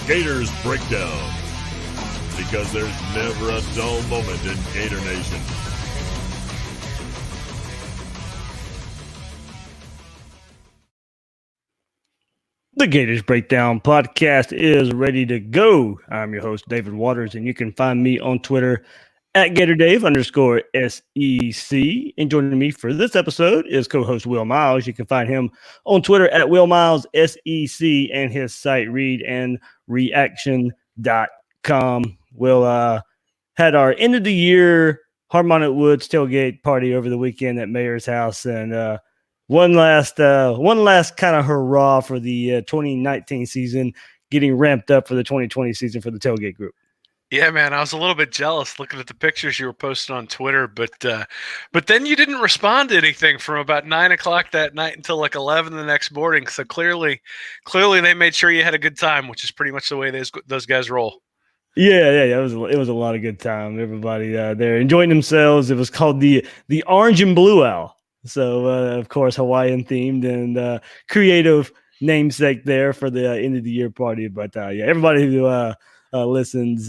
Gators Breakdown, because there's never a dull moment in Gator Nation. The Gators Breakdown podcast is ready to go. I'm your host, David Waters, and you can find me on Twitter at GatorDave_SEC. And joining me for this episode is co-host Will Miles. You can find him on Twitter at WillMilesSEC and his site readandreaction.com. Will had our end of the year Harmonic Woods tailgate party over the weekend at Mayor's house, and one last kind of hurrah for the 2019 season, getting ramped up for the 2020 season for the tailgate group. Yeah, man, I was a little bit jealous looking at the pictures you were posting on Twitter, but then you didn't respond to anything from about 9 o'clock that night until like 11 the next morning. So clearly they made sure you had a good time, which is pretty much the way those guys roll. Yeah. It was a lot of good time. Everybody there enjoying themselves. It was called the Orange and Blue Owl. So, of course, Hawaiian themed and creative namesake there for the end of the year party. But everybody who listens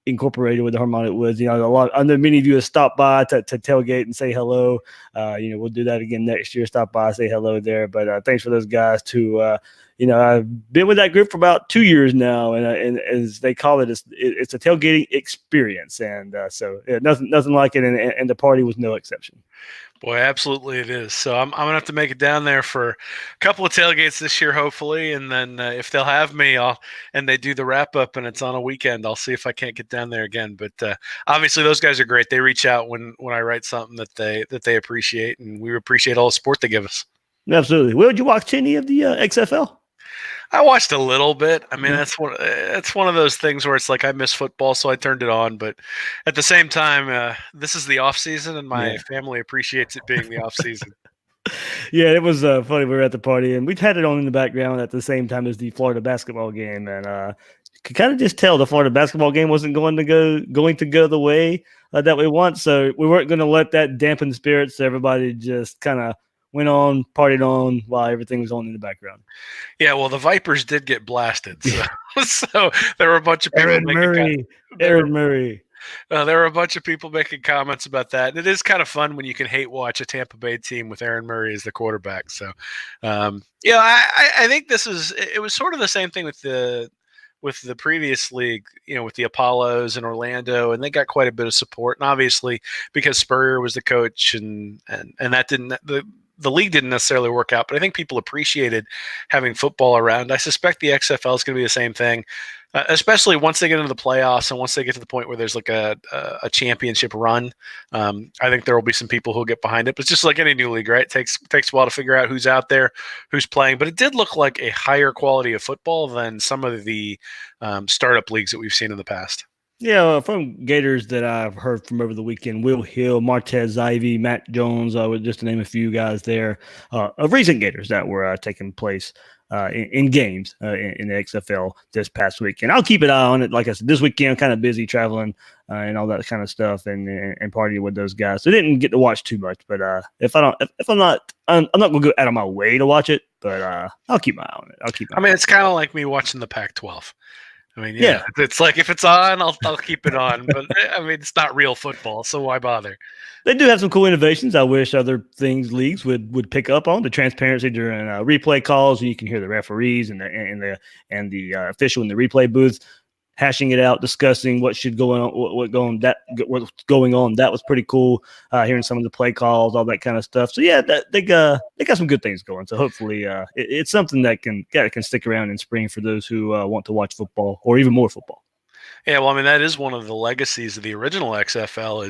incorporated with the Harmonic Woods. I know many of you have stopped by to tailgate and say hello. We'll do that again next year. Stop by, say hello there. But thanks for those guys who, I've been with that group for about 2 years now, and as they call it, it's a tailgating experience. And so nothing like it, and the party was no exception. Boy, absolutely it is. So I'm going to have to make it down there for a couple of tailgates this year, hopefully. And then if they'll have me, and they do the wrap up and it's on a weekend, I'll see if I can't get down there again. But obviously those guys are great. They reach out when I write something that they appreciate, and we appreciate all the support they give us. Absolutely. Will, did you watch any of the XFL? I watched a little bit. I mean, that's one of those things where it's like I miss football, so I turned it on. But at the same time, this is the off season, and my family appreciates it being the off season. Yeah, it was funny. We were at the party, and we'd had it on in the background at the same time as the Florida basketball game, and could kind of just tell the Florida basketball game wasn't going to go the way that we want. So we weren't going to let that dampen spirits. So everybody just kind of went on, partied on while everything was on in the background. Yeah, well, the Vipers did get blasted. So there were a bunch of people Aaron Murray. There were a bunch of people making comments about that. And it is kind of fun when you can hate watch a Tampa Bay team with Aaron Murray as the quarterback. So, I think it was sort of the same thing with the previous league, with the Apollos in Orlando, and they got quite a bit of support. And obviously, because Spurrier was the coach, and that didn't the league didn't necessarily work out, but I think people appreciated having football around. I suspect the XFL is going to be the same thing, especially once they get into the playoffs and once they get to the point where there's like a championship run. I think there will be some people who'll get behind it, but it's just like any new league, right? It takes a while to figure out who's out there, who's playing, but it did look like a higher quality of football than some of the startup leagues that we've seen in the past. Yeah, from Gators that I've heard from over the weekend, Will Hill, Martez Ivy, Matt Jones, just to name a few guys there, of recent Gators that were taking place in games in the XFL this past week. And I'll keep an eye on it. Like I said, this weekend I'm kind of busy traveling and all that kind of stuff and partying with those guys. So I didn't get to watch too much, but I'm not going to go out of my way to watch it, but I'll keep my eye on it. It's kind of like me watching the Pac-12. Yeah, it's like if it's on, I'll keep it on. But it's not real football, so why bother? They do have some cool innovations. I wish other leagues would pick up on the transparency during replay calls. You can hear the referees and the official in the replay booth hashing it out, discussing what should go on, what's going on. That was pretty cool. Hearing some of the play calls, all that kind of stuff. So yeah, they got some good things going. So hopefully, it's something that can stick around in spring for those who want to watch football or even more football. Yeah, well, that is one of the legacies of the original XFL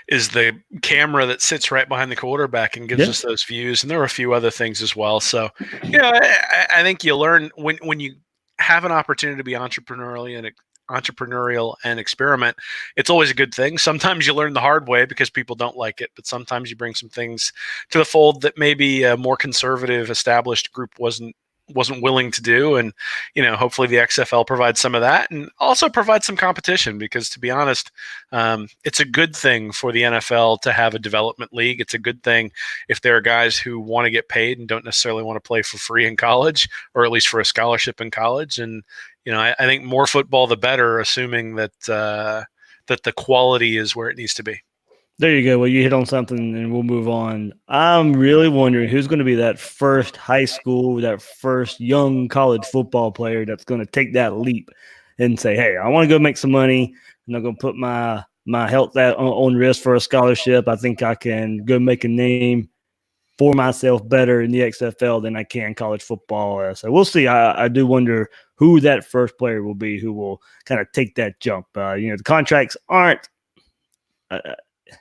is the camera that sits right behind the quarterback and gives us those views. And there were a few other things as well. So, I think you learn when you have an opportunity to be entrepreneurial and experiment. It's always a good thing. Sometimes you learn the hard way because people don't like it, but sometimes you bring some things to the fold that maybe a more conservative, established group wasn't wasn't willing to do. And, hopefully the XFL provides some of that and also provides some competition, because to be honest, it's a good thing for the NFL to have a development league. It's a good thing if there are guys who want to get paid and don't necessarily want to play for free in college, or at least for a scholarship in college. And, I think more football, the better, assuming that the quality is where it needs to be. There you go. Well, you hit on something, and we'll move on. I'm really wondering who's going to be that first high school, that first young college football player that's going to take that leap and say, hey, I want to go make some money. I'm not going to put my health on risk for a scholarship. I think I can go make a name for myself better in the XFL than I can college football. So we'll see. I do wonder who that first player will be who will kind of take that jump. The contracts aren't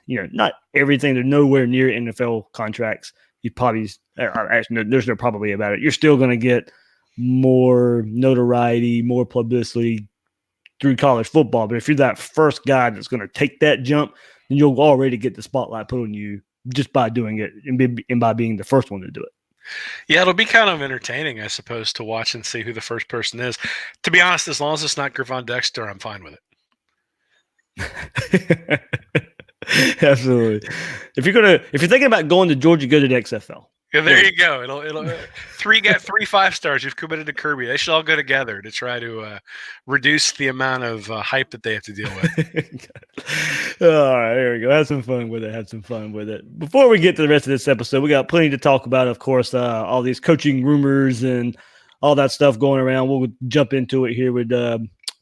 not everything. They're nowhere near NFL contracts. You probably actually, there's no probably about it. You're still going to get more notoriety, more publicity through college football. But if you're that first guy that's going to take that jump, then you'll already get the spotlight put on you just by doing it and by being the first one to do it. Yeah, it'll be kind of entertaining, I suppose, to watch and see who the first person is. To be honest, as long as it's not Gervon Dexter, I'm fine with it. Absolutely. If you're thinking about going to Georgia, go to the XFL. Yeah, there you go. It'll three 5 stars you've committed to Kirby. They should all go together to try to reduce the amount of hype that they have to deal with. All right, there we go. Have some fun with it. Before we get to the rest of this episode, we got plenty to talk about. Of course, all these coaching rumors and all that stuff going around. We'll jump into it here with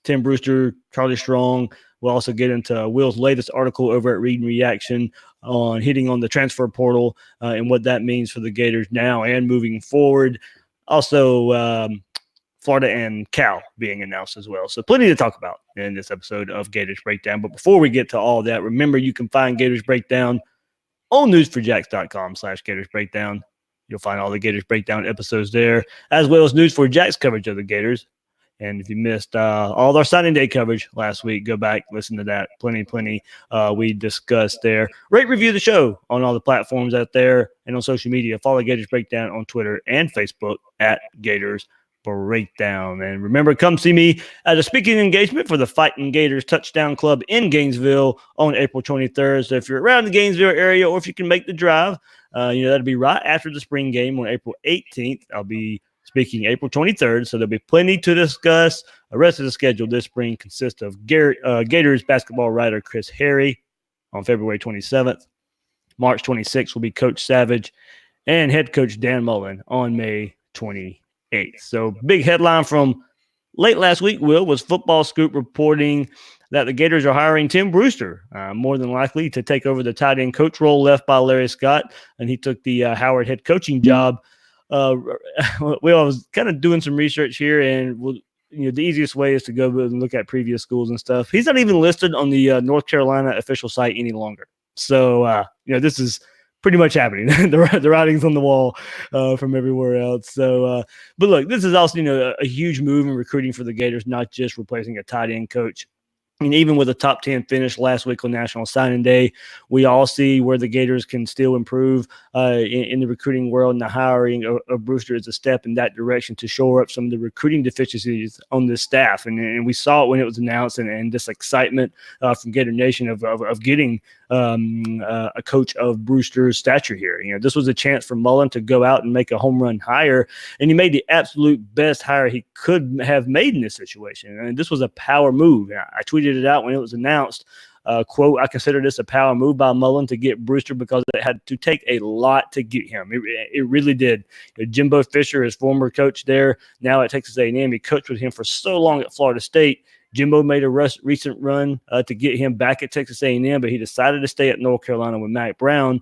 Tim Brewster, Charlie Strong. We'll also get into Will's latest article over at Read and Reaction on hitting on the transfer portal and what that means for the Gators now and moving forward. Also, Florida and Cal being announced as well. So plenty to talk about in this episode of Gators Breakdown. But before we get to all that, remember you can find Gators Breakdown on news4jax.com/Gators Breakdown. You'll find all the Gators Breakdown episodes there, as well as News4Jax coverage of the Gators. And if you missed all our signing day coverage last week, go back, listen to that. Plenty we discussed there. Rate, review the show on all the platforms out there and on social media. Follow Gators Breakdown on Twitter and Facebook at Gators Breakdown. And remember, come see me at a speaking engagement for the Fighting Gators Touchdown Club in Gainesville on April 23rd. So if you're around the Gainesville area or if you can make the drive, that'll be right after the spring game on April 18th. I'll be speaking April 23rd, so there'll be plenty to discuss. The rest of the schedule this spring consists of Gators basketball writer Chris Harry on February 27th. March 26th will be Coach Savage and head coach Dan Mullen on May 28th. So big headline from late last week, Will, was Football Scoop reporting that the Gators are hiring Tim Brewster, more than likely to take over the tight end coach role left by Larry Scott, and he took the Howard head coaching job. I was kind of doing some research here, and the easiest way is to go and look at previous schools and stuff. He's not even listed on the North Carolina official site any longer. So, this is pretty much happening. the writing's on the wall from everywhere else. So, but look, this is also, a huge move in recruiting for the Gators, not just replacing a tight end coach. And even with a top 10 finish last week on National Signing Day, we all see where the Gators can still improve in the recruiting world, and the hiring of Brewster is a step in that direction to shore up some of the recruiting deficiencies on this staff. And we saw it when it was announced, and this excitement from Gator Nation of getting a coach of Brewster's stature here. This was a chance for Mullen to go out and make a home run hire, and he made the absolute best hire he could have made in this situation. And this was a power move. I tweeted it out when it was announced. Quote, I consider this a power move by Mullen to get Brewster because it had to take a lot to get him. It really did. Jimbo Fisher, his former coach there, now at Texas A&M, he coached with him for so long at Florida State. Jimbo made a recent run to get him back at Texas A&M, but he decided to stay at North Carolina with Mack Brown.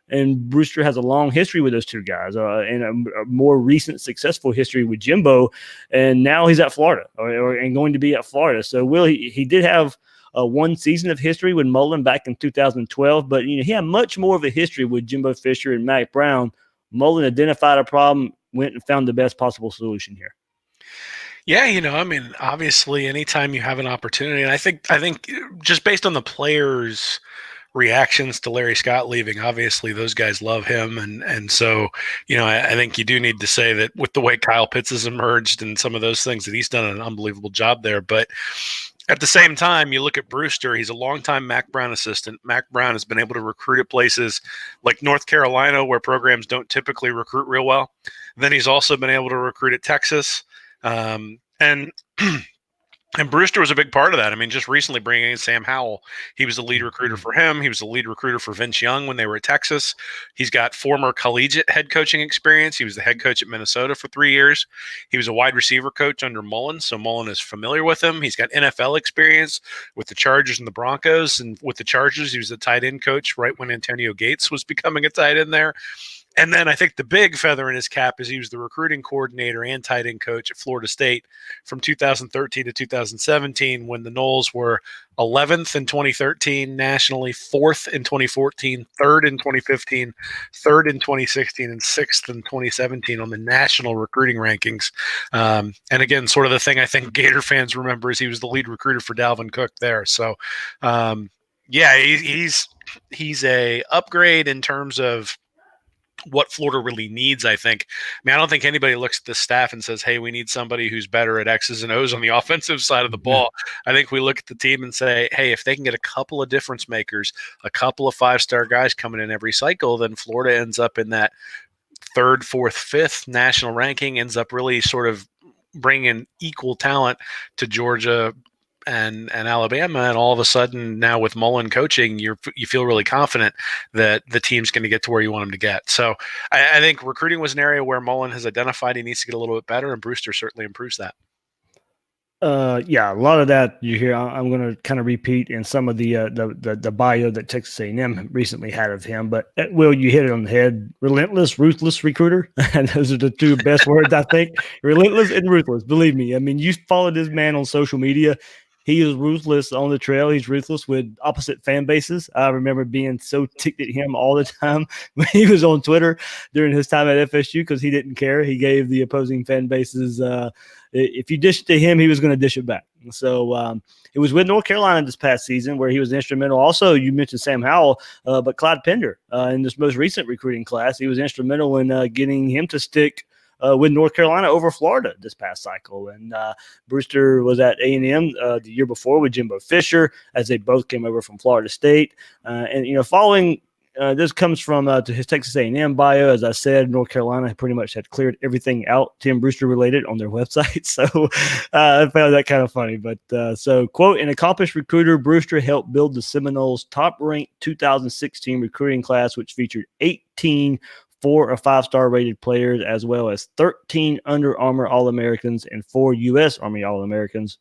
And Brewster has a long history with those two guys and a more recent successful history with Jimbo. And now he's at Florida and going to be at Florida. So he did have one season of history with Mullen back in 2012, but he had much more of a history with Jimbo Fisher and Mack Brown. Mullen identified a problem, went and found the best possible solution here. Yeah, obviously anytime you have an opportunity, and I think just based on the players reactions to Larry Scott leaving. Obviously, those guys love him, and so I think you do need to say that with the way Kyle Pitts has emerged and some of those things that he's done an unbelievable job there. But at the same time, you look at Brewster. He's a longtime Mac Brown assistant. Mac Brown has been able to recruit at places like North Carolina, where programs don't typically recruit real well. Then he's also been able to recruit at Texas, and Brewster was a big part of that. I mean, just recently bringing in Sam Howell, he was the lead recruiter for him. He was the lead recruiter for Vince Young when they were at Texas. He's got former collegiate head coaching experience. He was the head coach at Minnesota for 3 years. He was a wide receiver coach under Mullen, so Mullen is familiar with him. He's got NFL experience with the Chargers and the Broncos, and with the Chargers, he was the tight end coach right when Antonio Gates was becoming a tight end there. And then I think the big feather in his cap is he was the recruiting coordinator and tight end coach at Florida State from 2013 to 2017, when the Noles were 11th in 2013 nationally, 4th in 2014, 3rd in 2015, 3rd in 2016, and 6th in 2017 on the national recruiting rankings. And again, sort of the thing I think Gator fans remember is he was the lead recruiter for Dalvin Cook there. So, yeah, he's a upgrade in terms of what Florida really needs, I think. I mean, I don't think anybody looks at the staff and says, hey, we need somebody who's better at X's and O's on the offensive side of the ball. I think we look at the team and say, hey, if they can get a couple of difference makers, a couple of five-star guys coming in every cycle, then Florida ends up in that 3rd, 4th, 5th national ranking, ends up really sort of bringing equal talent to Georgia and Alabama, and all of a sudden now with Mullen coaching, you feel really confident that the team's going to get to where you want them to get. So I think recruiting was an area where Mullen has identified he needs to get a little bit better, and Brewster certainly improves that. Yeah, a lot of that you hear. I'm going to kind of repeat in some of the bio that Texas A&M recently had of him. But Will, you hit it on the head. Relentless, ruthless recruiter. And those are the two best words, I think. Relentless and ruthless. Believe me. I mean, you followed this man on social media. He is ruthless on the trail. He's ruthless with opposite fan bases. I remember being so ticked at him all the time when he was on Twitter during his time at FSU because he didn't care. He gave the opposing fan bases if you dished to him, he was going to dish it back. So it was with North Carolina this past season where he was instrumental. Also, you mentioned Sam Howell, but Clyde Pender in this most recent recruiting class, he was instrumental in getting him to stick with North Carolina over Florida this past cycle. And Brewster was at A&M the year before with Jimbo Fisher, as they both came over from Florida State. And following this comes from to his Texas A&M bio. As I said, North Carolina pretty much had cleared everything out Tim Brewster related on their website. So I found that kind of funny. But so, quote, an accomplished recruiter, Brewster helped build the Seminoles' top-ranked 2016 recruiting class, which featured 18 4- or 5-star rated players, as well as 13 Under Armour All-Americans and 4 U.S. Army All-Americans.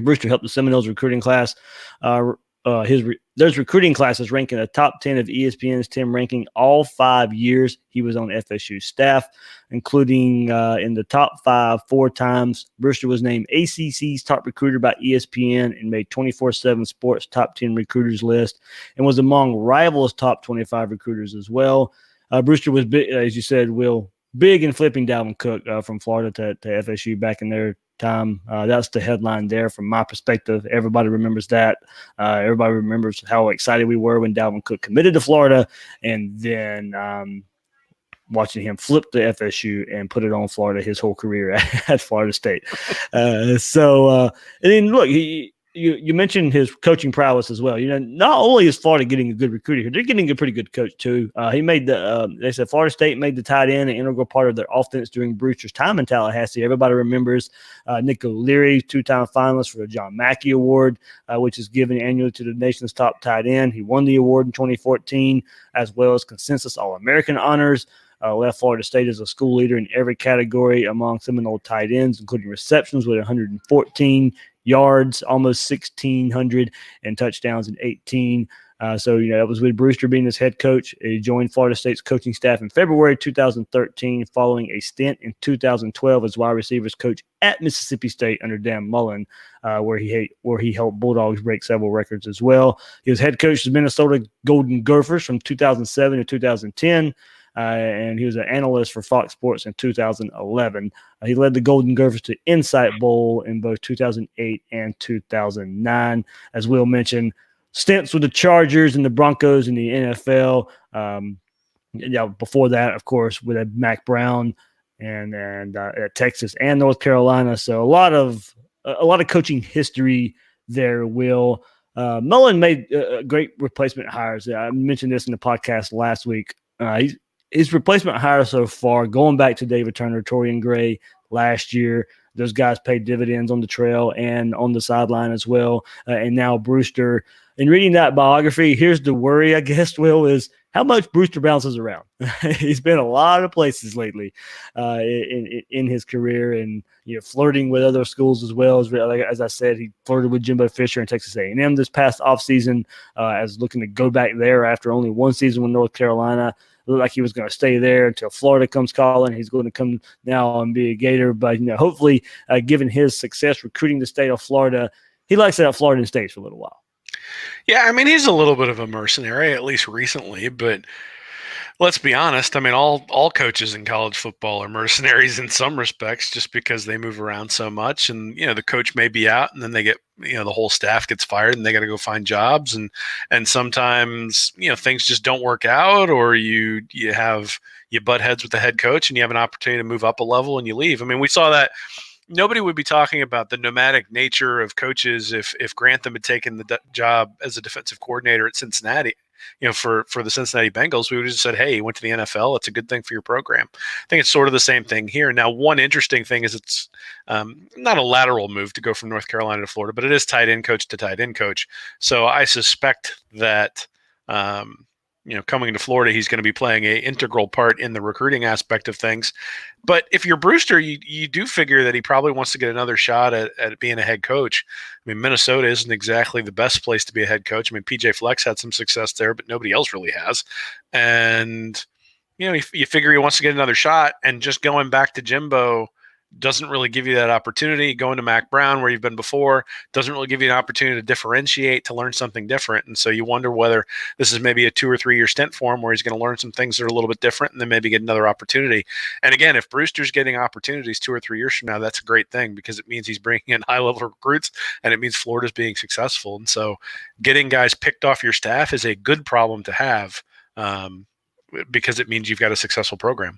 Brewster helped the Seminoles recruiting class. Those recruiting classes rank in the top 10 of ESPN's Tim ranking all 5 years he was on FSU staff, including in the top 5 4 times. Brewster was named ACC's top recruiter by ESPN and made 24/7 Sports top 10 recruiters list, and was among Rivals' top 25 recruiters as well. Brewster was, big, as you said, Will, big in flipping Dalvin Cook from Florida to FSU back in their time. That's the headline there from my perspective. Everybody remembers that. Everybody remembers how excited we were when Dalvin Cook committed to Florida, and then watching him flip to FSU and put it on Florida his whole career at Florida State. And then look, You mentioned his coaching prowess as well. Not only is Florida getting a good recruiter here, they're getting a pretty good coach too. He made they said Florida State made the tight end an integral part of their offense during Brewster's time in Tallahassee. Everybody remembers Nick O'Leary, 2-time finalist for the John Mackey Award, which is given annually to the nation's top tight end. He won the award in 2014, as well as consensus All-American honors. Left Florida State as a school leader in every category among Seminole tight ends, including receptions with 114 yards, almost 1,600, and touchdowns in 18. That was with Brewster being his head coach. He joined Florida State's coaching staff in February 2013, following a stint in 2012 as wide receivers coach at Mississippi State under Dan Mullen, where he helped Bulldogs break several records as well. He was head coach of Minnesota Golden Gophers from 2007 to 2010. And he was an analyst for Fox Sports in 2011. He led the Golden Gophers to Insight Bowl in both 2008 and 2009. As Will mentioned, stints with the Chargers and the Broncos in the NFL. Before that, of course, with Mac Brown and at Texas and North Carolina. So a lot of coaching history there. Will Mullen made great replacement hires. I mentioned this in the podcast last week. His replacement hires so far, going back to David Turner, Torian Gray last year, those guys paid dividends on the trail and on the sideline as well. And now Brewster. In reading that biography, here's the worry, I guess, Will, is how much Brewster bounces around. He's been a lot of places lately in his career, and flirting with other schools as well. As I said, he flirted with Jimbo Fisher in Texas A&M this past offseason, as looking to go back there after only one season with North Carolina. It looked like he was going to stay there until Florida comes calling. He's going to come now and be a Gator. But hopefully, given his success recruiting the state of Florida, he likes it at Florida State for a little while. Yeah, I mean, he's a little bit of a mercenary, at least recently, but let's be honest. I mean, all coaches in college football are mercenaries in some respects, just because they move around so much, and the coach may be out, and then they get the whole staff gets fired, and they got to go find jobs, and sometimes things just don't work out, or you butt heads with the head coach, and you have an opportunity to move up a level, and you leave. I mean, we saw that. Nobody would be talking about the nomadic nature of coaches if Grantham had taken the job as a defensive coordinator at Cincinnati, for the Cincinnati Bengals. We would have just said, hey, he went to the NFL. It's a good thing for your program. I think it's sort of the same thing here. Now, one interesting thing is it's not a lateral move to go from North Carolina to Florida, but it is tight end coach to tight end coach. So I suspect that coming to Florida, he's going to be playing an integral part in the recruiting aspect of things. But if you're Brewster, you do figure that he probably wants to get another shot at being a head coach. I mean, Minnesota isn't exactly the best place to be a head coach. I mean, PJ Fleck's had some success there, but nobody else really has. And, you figure he wants to get another shot, and just going back to Jimbo doesn't really give you that opportunity. Going to Mac Brown, where you've been before, doesn't really give you an opportunity to differentiate, to learn something different. And so you wonder whether this is maybe a 2 or 3 year stint for him, where he's going to learn some things that are a little bit different, and then maybe get another opportunity. And again, if Brewster's getting opportunities 2 or 3 years from now, that's a great thing, because it means he's bringing in high level recruits, and it means Florida's being successful. And so getting guys picked off your staff is a good problem to have, because it means you've got a successful program.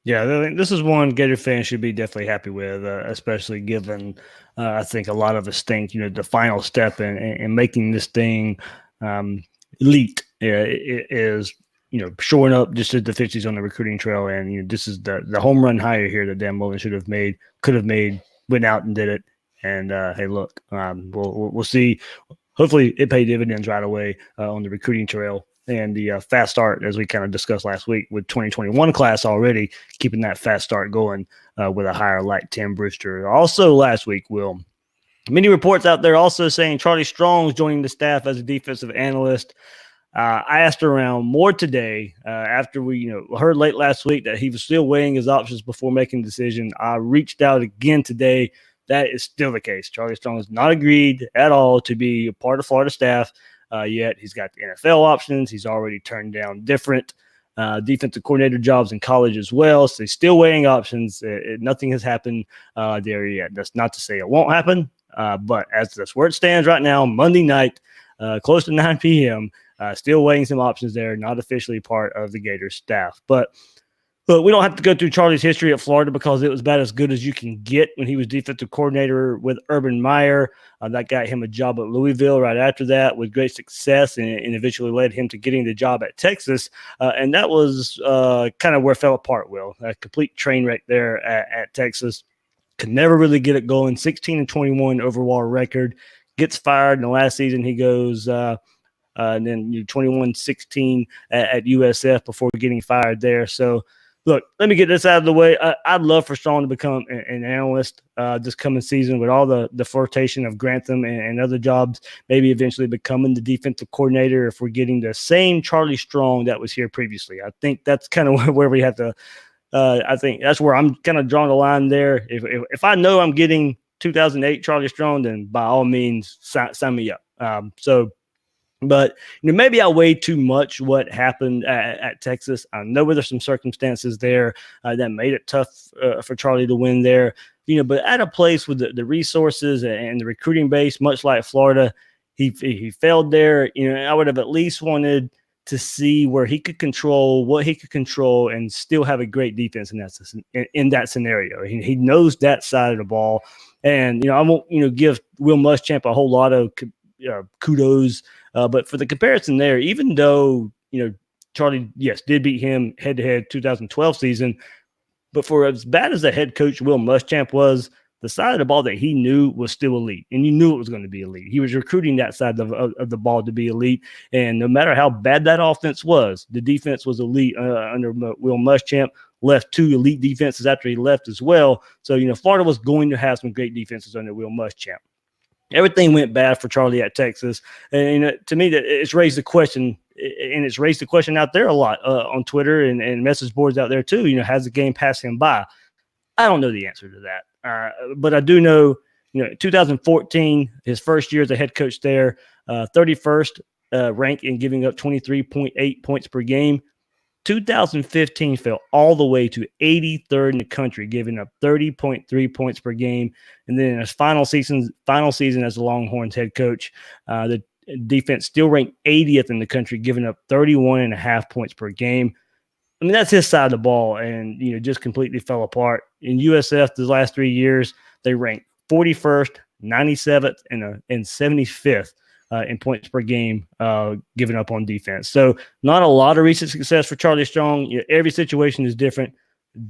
Yeah, this is one Gator fans should be definitely happy with, especially given, I think, a lot of us think, the final step in making this thing elite is, shoring up just the deficiencies on the recruiting trail. And, this is the home run hire here that Dan Mullen could have made, went out and did it. And, hey, look, we'll see. Hopefully it paid dividends right away on the recruiting trail. And the fast start, as we kind of discussed last week, with 2021 class already, keeping that fast start going with a hire like Tim Brewster. Also last week, Will, many reports out there also saying Charlie Strong's joining the staff as a defensive analyst. I asked around more today after we heard late last week that he was still weighing his options before making a decision. I reached out again today. That is still the case. Charlie Strong has not agreed at all to be a part of Florida staff. Yet he's got the NFL options. He's already turned down different defensive coordinator jobs in college as well. So he's still weighing options. Nothing has happened there yet. That's not to say it won't happen. But as that's where it stands right now, Monday night, close to 9 p.m., still weighing some options there, not officially part of the Gators staff. But look, we don't have to go through Charlie's history at Florida, because it was about as good as you can get when he was defensive coordinator with Urban Meyer. That got him a job at Louisville right after that with great success, and eventually led him to getting the job at Texas. And that was kind of where it fell apart, Will. A complete train wreck there at Texas. Could never really get it going. 16-21 overall record. Gets fired in the last season. He goes and then 21-16 at USF before getting fired there. So, look, let me get this out of the way. I'd love for Strong to become an analyst this coming season with all the flirtation of Grantham and other jobs, maybe eventually becoming the defensive coordinator if we're getting the same Charlie Strong that was here previously. I think that's kind of where we have to I think that's where I'm kind of drawing the line there. If I know I'm getting 2008 Charlie Strong, then by all means, sign me up. But maybe I weighed too much what happened at Texas. I know there's some circumstances there that made it tough for Charlie to win there. But at a place with the resources and the recruiting base, much like Florida, he failed there. I would have at least wanted to see where he could control what he could control and still have a great defense in that scenario. He knows that side of the ball. And, I won't, give Will Muschamp a whole lot of kudos. But for the comparison there, even though, Charlie, yes, did beat him head-to-head 2012 season, but for as bad as the head coach Will Muschamp was, the side of the ball that he knew was still elite, and you knew it was going to be elite. He was recruiting that side of the ball to be elite, and no matter how bad that offense was, the defense was elite under Will Muschamp. Left 2 elite defenses after he left as well. So, Florida was going to have some great defenses under Will Muschamp. Everything went bad for Charlie at Texas, and to me, it's raised the question, and it's raised the question out there a lot on Twitter and message boards out there too. Has the game passed him by? I don't know the answer to that. But I do know, 2014, his first year as a head coach there, 31st ranked in giving up 23.8 points per game. 2015 fell all the way to 83rd in the country, giving up 30.3 points per game. And then in his final season as the Longhorns head coach, the defense still ranked 80th in the country, giving up 31.5 points per game. I mean, that's his side of the ball, and just completely fell apart. In USF, the last 3 years, they ranked 41st, 97th, and 75th in points per game given up on defense. So not a lot of recent success for Charlie Strong. Every situation is different.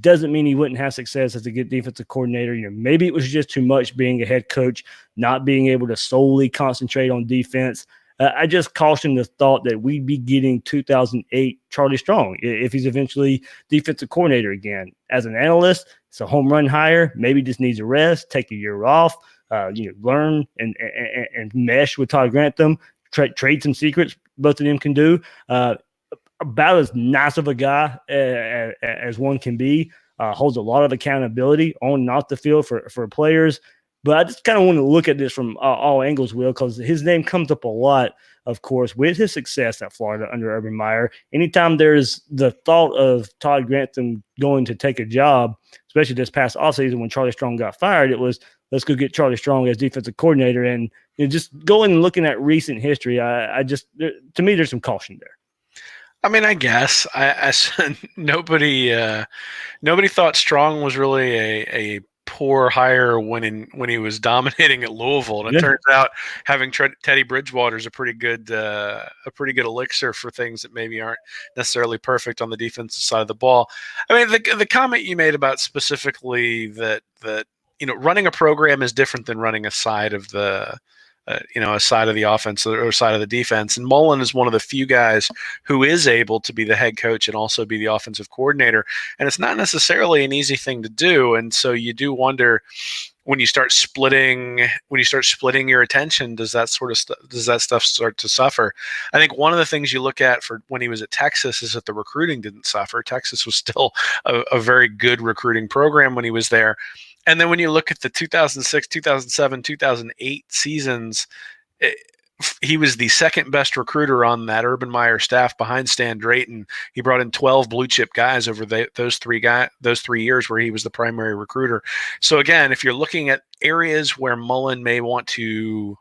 Doesn't mean he wouldn't have success as a good defensive coordinator. Maybe it was just too much being a head coach, not being able to solely concentrate on defense. I just caution the thought that we'd be getting 2008 Charlie Strong if he's eventually defensive coordinator again. As an analyst, it's a home run hire. Maybe just needs a rest, take a year off, learn and mesh with Todd Grantham, trade some secrets both of them can do. About as nice of a guy as one can be, holds a lot of accountability on and off the field for players. But I just kind of want to look at this from all angles, Will, because his name comes up a lot, of course, with his success at Florida under Urban Meyer. Anytime there's the thought of Todd Grantham going to take a job, especially this past offseason when Charlie Strong got fired, it was, let's go get Charlie Strong as defensive coordinator. And just going and looking at recent history, to me, there's some caution there. I mean, I guess nobody thought Strong was really a poor hire when he was dominating at Louisville, and it turns out having Teddy Bridgewater is a pretty good elixir for things that maybe aren't necessarily perfect on the defensive side of the ball. I mean, the comment you made about specifically that running a program is different than running a side of the a side of the offense or side of the defense. And Mullen is one of the few guys who is able to be the head coach and also be the offensive coordinator. And it's not necessarily an easy thing to do. And so you do wonder, when you start splitting your attention, does that stuff start to suffer? I think one of the things you look at for when he was at Texas is that the recruiting didn't suffer. Texas was still a very good recruiting program when he was there. And then when you look at the 2006, 2007, 2008 seasons, he was the second best recruiter on that Urban Meyer staff behind Stan Drayton. He brought in 12 blue chip guys over those 3 years where he was the primary recruiter. So again, if you're looking at areas where Mullen may want to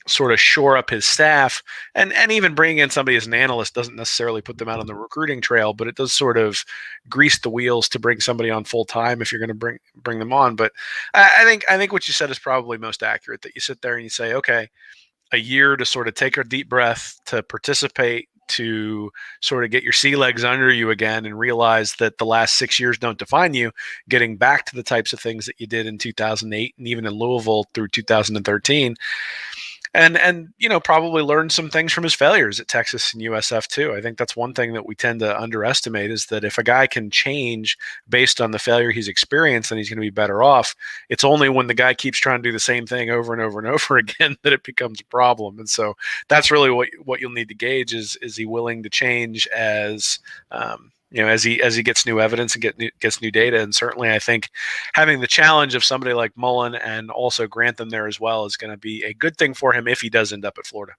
sort of shore up his staff, and even bringing in somebody as an analyst doesn't necessarily put them out on the recruiting trail, but it does sort of grease the wheels to bring somebody on full time if you're going to bring them on. But I think what you said is probably most accurate, that you sit there and you say, okay, a year to sort of take a deep breath, to participate, to sort of get your sea legs under you again and realize that the last 6 years don't define you, getting back to the types of things that you did in 2008 and even in Louisville through 2013. And probably learn some things from his failures at Texas and USF too. I think that's one thing that we tend to underestimate, is that if a guy can change based on the failure he's experienced, then he's going to be better off. It's only when the guy keeps trying to do the same thing over and over and over again that it becomes a problem. And so that's really what you'll need to gauge is he willing to change as he gets new evidence and gets new data. And certainly I think having the challenge of somebody like Mullen and also Grantham there as well is going to be a good thing for him if he does end up at Florida.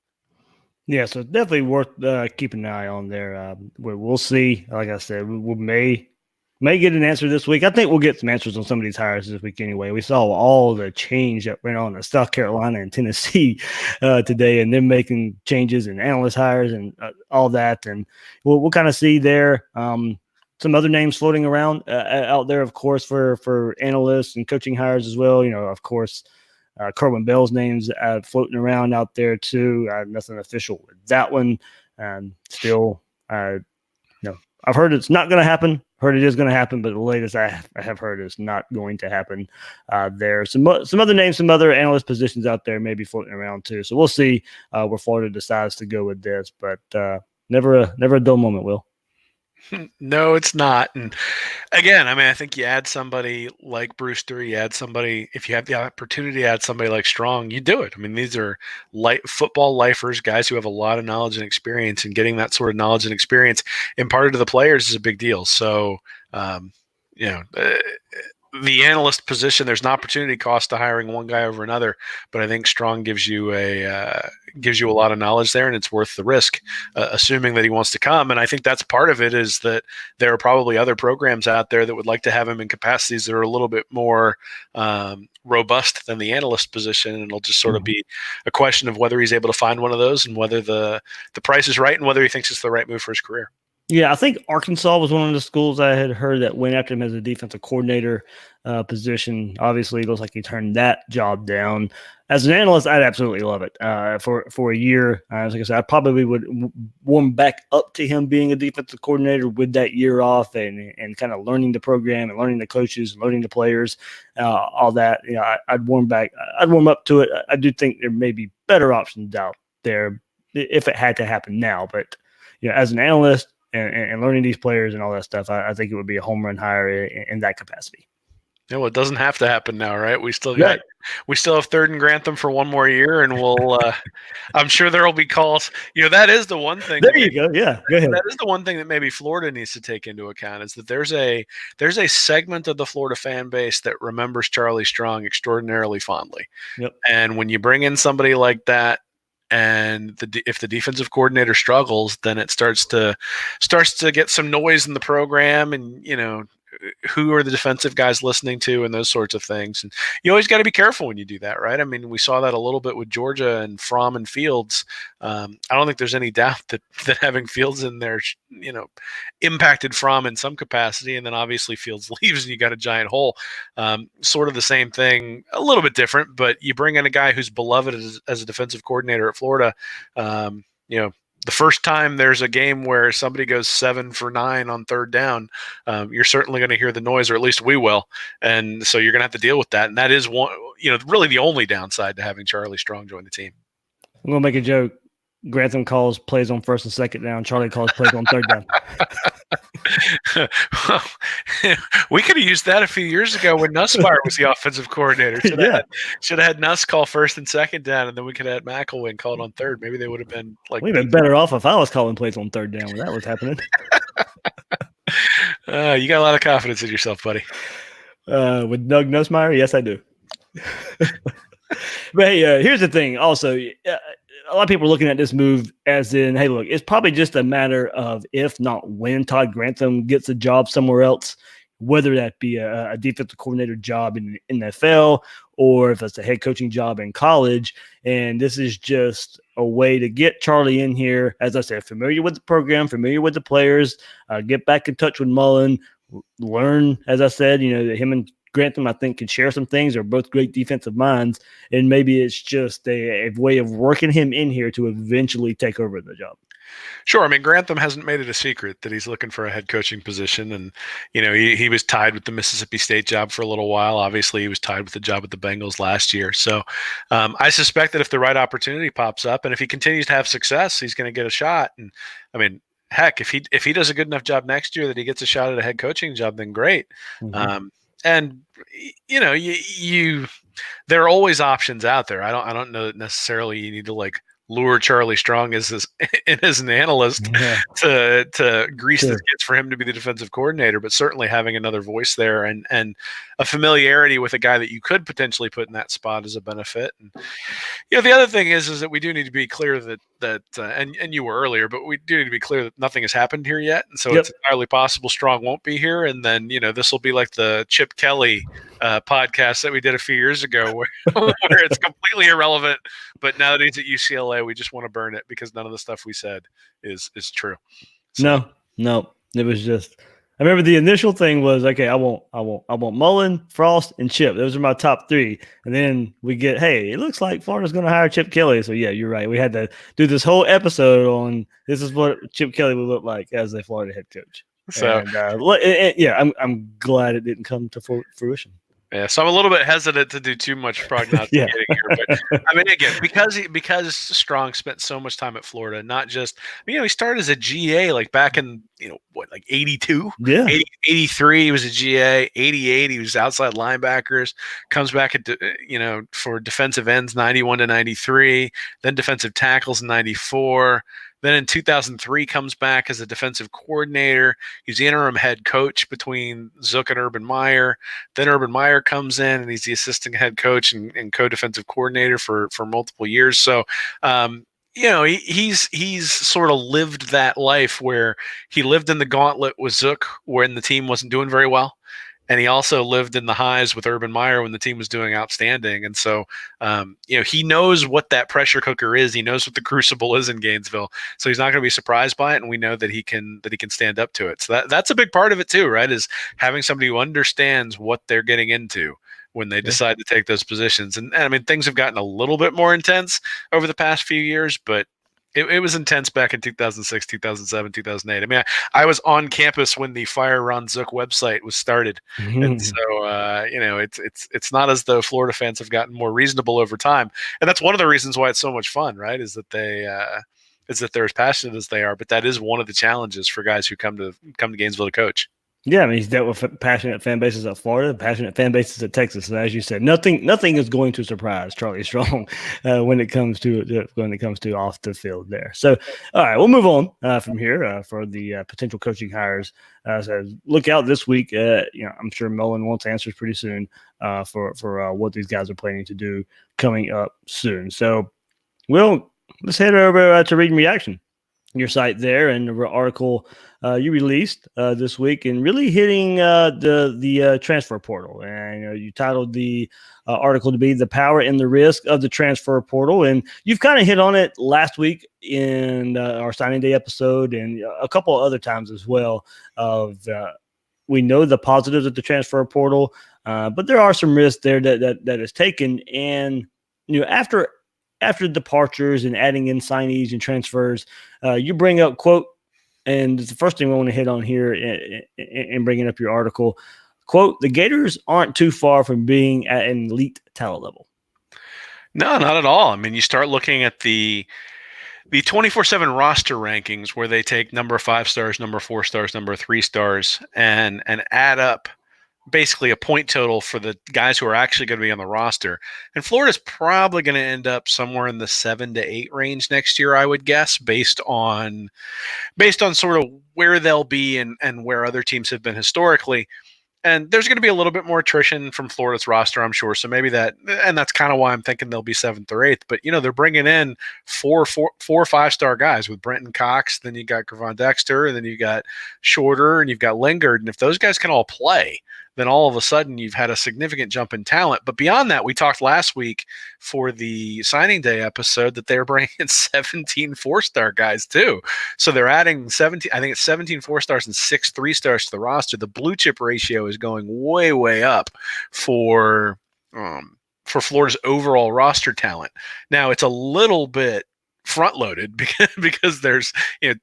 Yeah, so definitely worth keeping an eye on there. We'll see. Like I said, we may may get an answer this week. I think we'll get some answers on some of these hires this week anyway. We saw all the change that went on in South Carolina and Tennessee today, and them making changes and analyst hires and all that. And we'll kind of see there. Some other names floating around out there, of course, for analysts and coaching hires as well. Of course, Kerwin Bell's name's floating around out there too. Nothing official with that one. Still, I've heard it's not going to happen. Heard it is going to happen, but the latest I have heard is not going to happen. There, some other names, some other analyst positions out there may be floating around too. So we'll see where Florida decides to go with this. But never a dull moment, Will. No, it's not. And again, I mean, I think you add somebody like Brewster, you add somebody, if you have the opportunity to add somebody like Strong, you do it. I mean, these are football lifers, guys who have a lot of knowledge and experience, and getting that sort of knowledge and experience imparted to the players is a big deal. So, the analyst position, there's an opportunity cost to hiring one guy over another, but I think Strong gives you a lot of knowledge there, and it's worth the risk, assuming that he wants to come. And I think that's part of it, is that there are probably other programs out there that would like to have him in capacities that are a little bit more robust than the analyst position, and it'll just sort of be a question of whether he's able to find one of those, and whether the price is right, and whether he thinks it's the right move for his career. Yeah, I think Arkansas was one of the schools I had heard that went after him as a defensive coordinator position. Obviously, it looks like he turned that job down. As an analyst, I'd absolutely love it for a year. Like I said, I probably would warm back up to him being a defensive coordinator with that year off and kind of learning the program and learning the coaches and learning the players, all that. I'd warm up to it. I do think there may be better options out there if it had to happen now. But as an analyst, and learning these players and all that stuff, I think it would be a home run hire in that capacity. Yeah, well, it doesn't have to happen now, right? We still have third and Grantham for one more year, and we'll. I'm sure there will be calls. That is the one thing. There you go. Yeah, go ahead. That is the one thing that maybe Florida needs to take into account, is that there's a segment of the Florida fan base that remembers Charlie Strong extraordinarily fondly. Yep. And when you bring in somebody like that, and if the defensive coordinator struggles, then it starts to get some noise in the program, and who are the defensive guys listening to, and those sorts of things. And you always got to be careful when you do that, right? I mean, we saw that a little bit with Georgia and Fromm and Fields. I don't think there's any doubt that having Fields in there, impacted Fromm in some capacity. And then obviously Fields leaves and you got a giant hole. Sort of the same thing, a little bit different, but you bring in a guy who's beloved as a defensive coordinator at Florida. The first time there's a game where somebody goes 7 for 9 on third down, you're certainly going to hear the noise, or at least we will. And so you're going to have to deal with that. And that is one, really the only downside to having Charlie Strong join the team. I'm going to make a joke. Grantham calls plays on first and second down. Charlie calls plays on third down. We could have used that a few years ago when Nussmeyer was the offensive coordinator. Should have had Nuss call first and second down, and then we could have had McElwain called on third. Maybe they would have been like. We'd been better off if I was calling plays on third down when that was happening. You got a lot of confidence in yourself, buddy. With Doug Nussmeyer, yes, I do. But hey, here's the thing. Also, a lot of people are looking at this move as in, hey, look, it's probably just a matter of if not when Todd Grantham gets a job somewhere else, whether that be a defensive coordinator job in the NFL or if it's a head coaching job in college. And this is just a way to get Charlie in here, as I said, familiar with the program, familiar with the players, get back in touch with Mullen, learn, as I said, him and Grantham, I think, can share some things. They're both great defensive minds, and maybe it's just a way of working him in here to eventually take over the job. Sure. I mean, Grantham hasn't made it a secret that he's looking for a head coaching position. And, he was tied with the Mississippi State job for a little while. Obviously, he was tied with the job with the Bengals last year. So I suspect that if the right opportunity pops up and if he continues to have success, he's going to get a shot. And, I mean, heck, if he does a good enough job next year that he gets a shot at a head coaching job, then great. Mm-hmm. And there are always options out there. I don't know that necessarily you need to lure Charlie Strong as an analyst to grease the skids for him to be the defensive coordinator, but certainly having another voice there and a familiarity with a guy that you could potentially put in that spot is a benefit. And the other thing is that we do need to be clear that and you were earlier, but we do need to be clear that nothing has happened here yet, and so it's entirely possible Strong won't be here, and then this will be like the Chip Kelly podcast that we did a few years ago where it's completely irrelevant, but now that he's at UCLA, we just want to burn it because none of the stuff we said is true. So. No, it was just. I remember the initial thing was, okay, I want Mullen, Frost, and Chip. Those are my top 3. And then we get, hey, it looks like Florida's going to hire Chip Kelly. So yeah, you're right. We had to do this whole episode on this is what Chip Kelly would look like as a Florida head coach. So I'm glad it didn't come to fruition. Yeah, so I'm a little bit hesitant to do too much prognosticating here, but I mean, again, because Strong spent so much time at Florida, not just he started as a GA like back in 82, 83 he was a GA, 88 he was outside linebackers, comes back at for defensive ends 91 to 93, then defensive tackles in 94. Then in 2003 comes back as a defensive coordinator. He's the interim head coach between Zook and Urban Meyer. Then Urban Meyer comes in and he's the assistant head coach and co-defensive coordinator for multiple years. So, he's sort of lived that life where he lived in the gauntlet with Zook when the team wasn't doing very well. And he also lived in the highs with Urban Meyer when the team was doing outstanding. And so, he knows what that pressure cooker is. He knows what the crucible is in Gainesville. So he's not going to be surprised by it. And we know that he can stand up to it. So that's a big part of it too, right? Is having somebody who understands what they're getting into when they decide to take those positions. And I mean, things have gotten a little bit more intense over the past few years, but it was intense back in 2006, 2007, 2008. I mean, I was on campus when the Fire Ron Zook website was started. And so, it's not as though Florida fans have gotten more reasonable over time. And that's one of the reasons why it's so much fun, right? Is that they're as passionate as they are. But that is one of the challenges for guys who come to Gainesville to coach. Yeah, I mean, he's dealt with passionate fan bases at Florida, passionate fan bases at Texas, and as you said, nothing is going to surprise Charlie Strong when it comes to off the field there. So, all right, we'll move on from here for the potential coaching hires. So look out this week. I'm sure Mullen wants answers pretty soon for what these guys are planning to do coming up soon. So, let's head over to Read and Reaction, your site there, and the article you released this week, and really hitting the transfer portal. And you titled the article to be "The Power and the Risk of the Transfer Portal," and you've kind of hit on it last week in our signing day episode, and a couple of other times as well. We know the positives of the transfer portal, but there are some risks there that is taken, and after departures and adding in signees and transfers, you bring up, quote, and it's the first thing we want to hit on here in bringing up your article, quote, "The Gators aren't too far from being at an elite talent level." No, not at all. I mean, you start looking at the 24/7 roster rankings where they take number 5 stars, number 4 stars, number 3 stars, and add up basically a point total for the guys who are actually going to be on the roster. And Florida's probably going to end up somewhere in the 7 to 8 range next year, I would guess, based on sort of where they'll be and where other teams have been historically. And there's going to be a little bit more attrition from Florida's roster, I'm sure. So maybe that's kind of why I'm thinking they'll be 7th or 8th. But, they're bringing in four 5-star guys with Brenton Cox. Then you got Gravon Dexter, and then you got Shorter, and you've got Lingard. And if those guys can all play, then all of a sudden you've had a significant jump in talent. But beyond that, we talked last week for the signing day episode that they're bringing in 17 4-star guys too. So they're adding 17 4-stars and 6 3-stars to the roster. The blue chip ratio is going way, way up for Florida's overall roster talent. Now it's a little bit front loaded because there's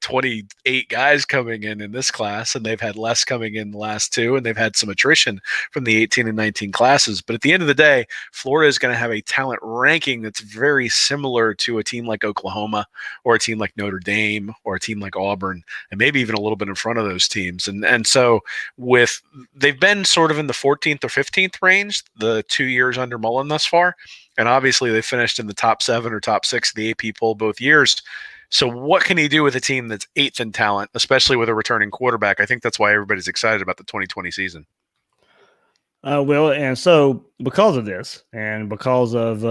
28 guys coming in this class, and they've had less coming in the last 2, and they've had some attrition from the 18 and 19 classes. But at the end of the day, Florida is going to have a talent ranking that's very similar to a team like Oklahoma or a team like Notre Dame or a team like Auburn, and maybe even a little bit in front of those teams. And so they've been sort of in the 14th or 15th range the 2 years under Mullen thus far. And obviously they finished in the top 7 or top 6 of the AP poll both years. So what can he do with a team that's 8th in talent, especially with a returning quarterback? I think that's why everybody's excited about the 2020 season. Well, and so because of this, and because of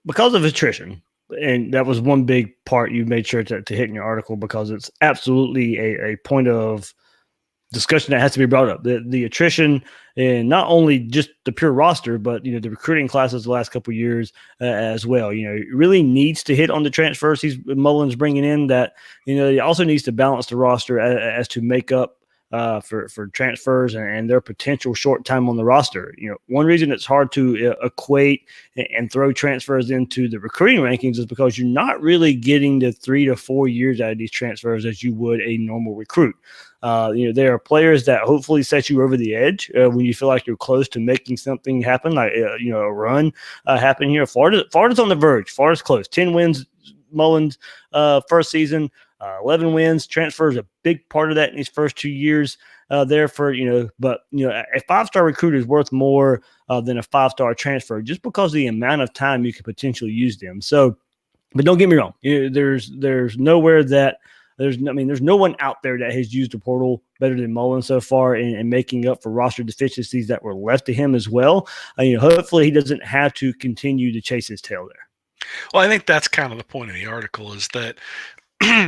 because of attrition, and that was one big part you made sure to hit in your article, because it's absolutely a point of discussion that has to be brought up. The attrition, and not only just the pure roster, but the recruiting classes the last couple of years as well. It really needs to hit on the transfers Mullen's bringing in. That he also needs to balance the roster as to make up for transfers and their potential short time on the roster. One reason it's hard to equate and throw transfers into the recruiting rankings is because you're not really getting the 3 to 4 years out of these transfers as you would a normal recruit. There are players that hopefully set you over the edge when you feel like you're close to making something happen, like a run happen here. Florida's on the verge. Florida's close. 10 wins, Mullen's first season. 11 wins. Transfer is a big part of that in these first 2 years there but a 5-star recruit is worth more than a 5-star transfer, just because of the amount of time you could potentially use them. So, but don't get me wrong. There's nowhere that there's no one out there that has used the portal better than Mullen so far in making up for roster deficiencies that were left to him as well. Hopefully he doesn't have to continue to chase his tail there. Well, I think that's kind of the point of the article, is that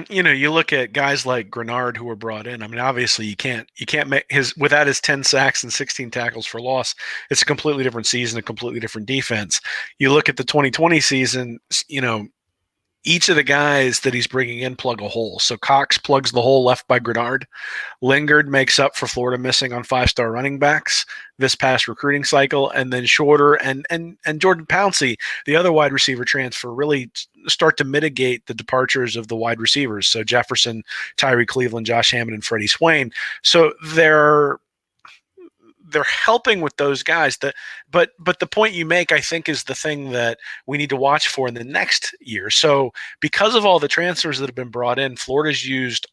you look at guys like Grenard who were brought in. I mean, obviously you can't make without his 10 sacks and 16 tackles for loss. It's a completely different season, a completely different defense. You look at the 2020 season, each of the guys that he's bringing in plug a hole. So Cox plugs the hole left by Grenard. Lingard makes up for Florida missing on 5-star running backs this past recruiting cycle. And then Shorter and Jordan Pouncey, the other wide receiver transfer, really start to mitigate the departures of the wide receivers. So Jefferson, Tyree Cleveland, Josh Hammond, and Freddie Swain. So they're helping with those guys. But the point you make, I think, is the thing that we need to watch for in the next year. So because of all the transfers that have been brought in, Florida's used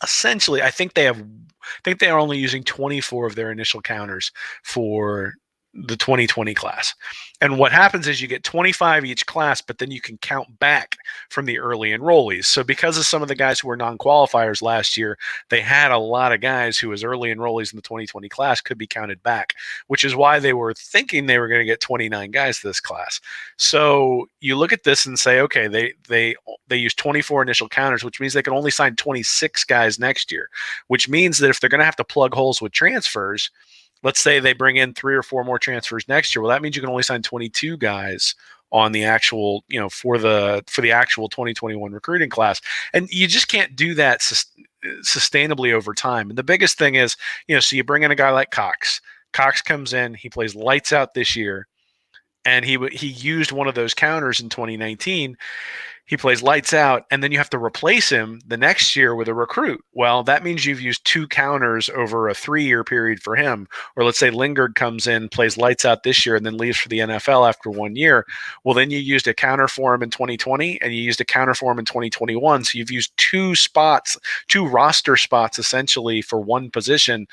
essentially, I think they are only using 24 of their initial counters for the 2020 class. And what happens is you get 25 each class, but then you can count back from the early enrollees. So because of some of the guys who were non-qualifiers last year, they had a lot of guys who, as early enrollees in the 2020 class, could be counted back, which is why they were thinking they were going to get 29 guys this class. So you look at this and say, okay, they use 24 initial counters, which means they can only sign 26 guys next year, which means that if they're going to have to plug holes with transfers, let's say they bring in 3 or 4 more transfers next year. Well, that means you can only sign 22 guys on the actual, for the actual 2021 recruiting class. And you just can't do that sustainably over time. And the biggest thing is, so you bring in a guy like Cox. Cox comes in, he plays lights out this year, and he used one of those counters in 2019. He plays lights out, and then you have to replace him the next year with a recruit. Well, that means you've used 2 counters over a 3-year period for him. Or let's say Lingard comes in, plays lights out this year, and then leaves for the NFL after 1 year. Well, then you used a counter for him in 2020, and you used a counter for him in 2021. So you've used 2 roster spots essentially for one position,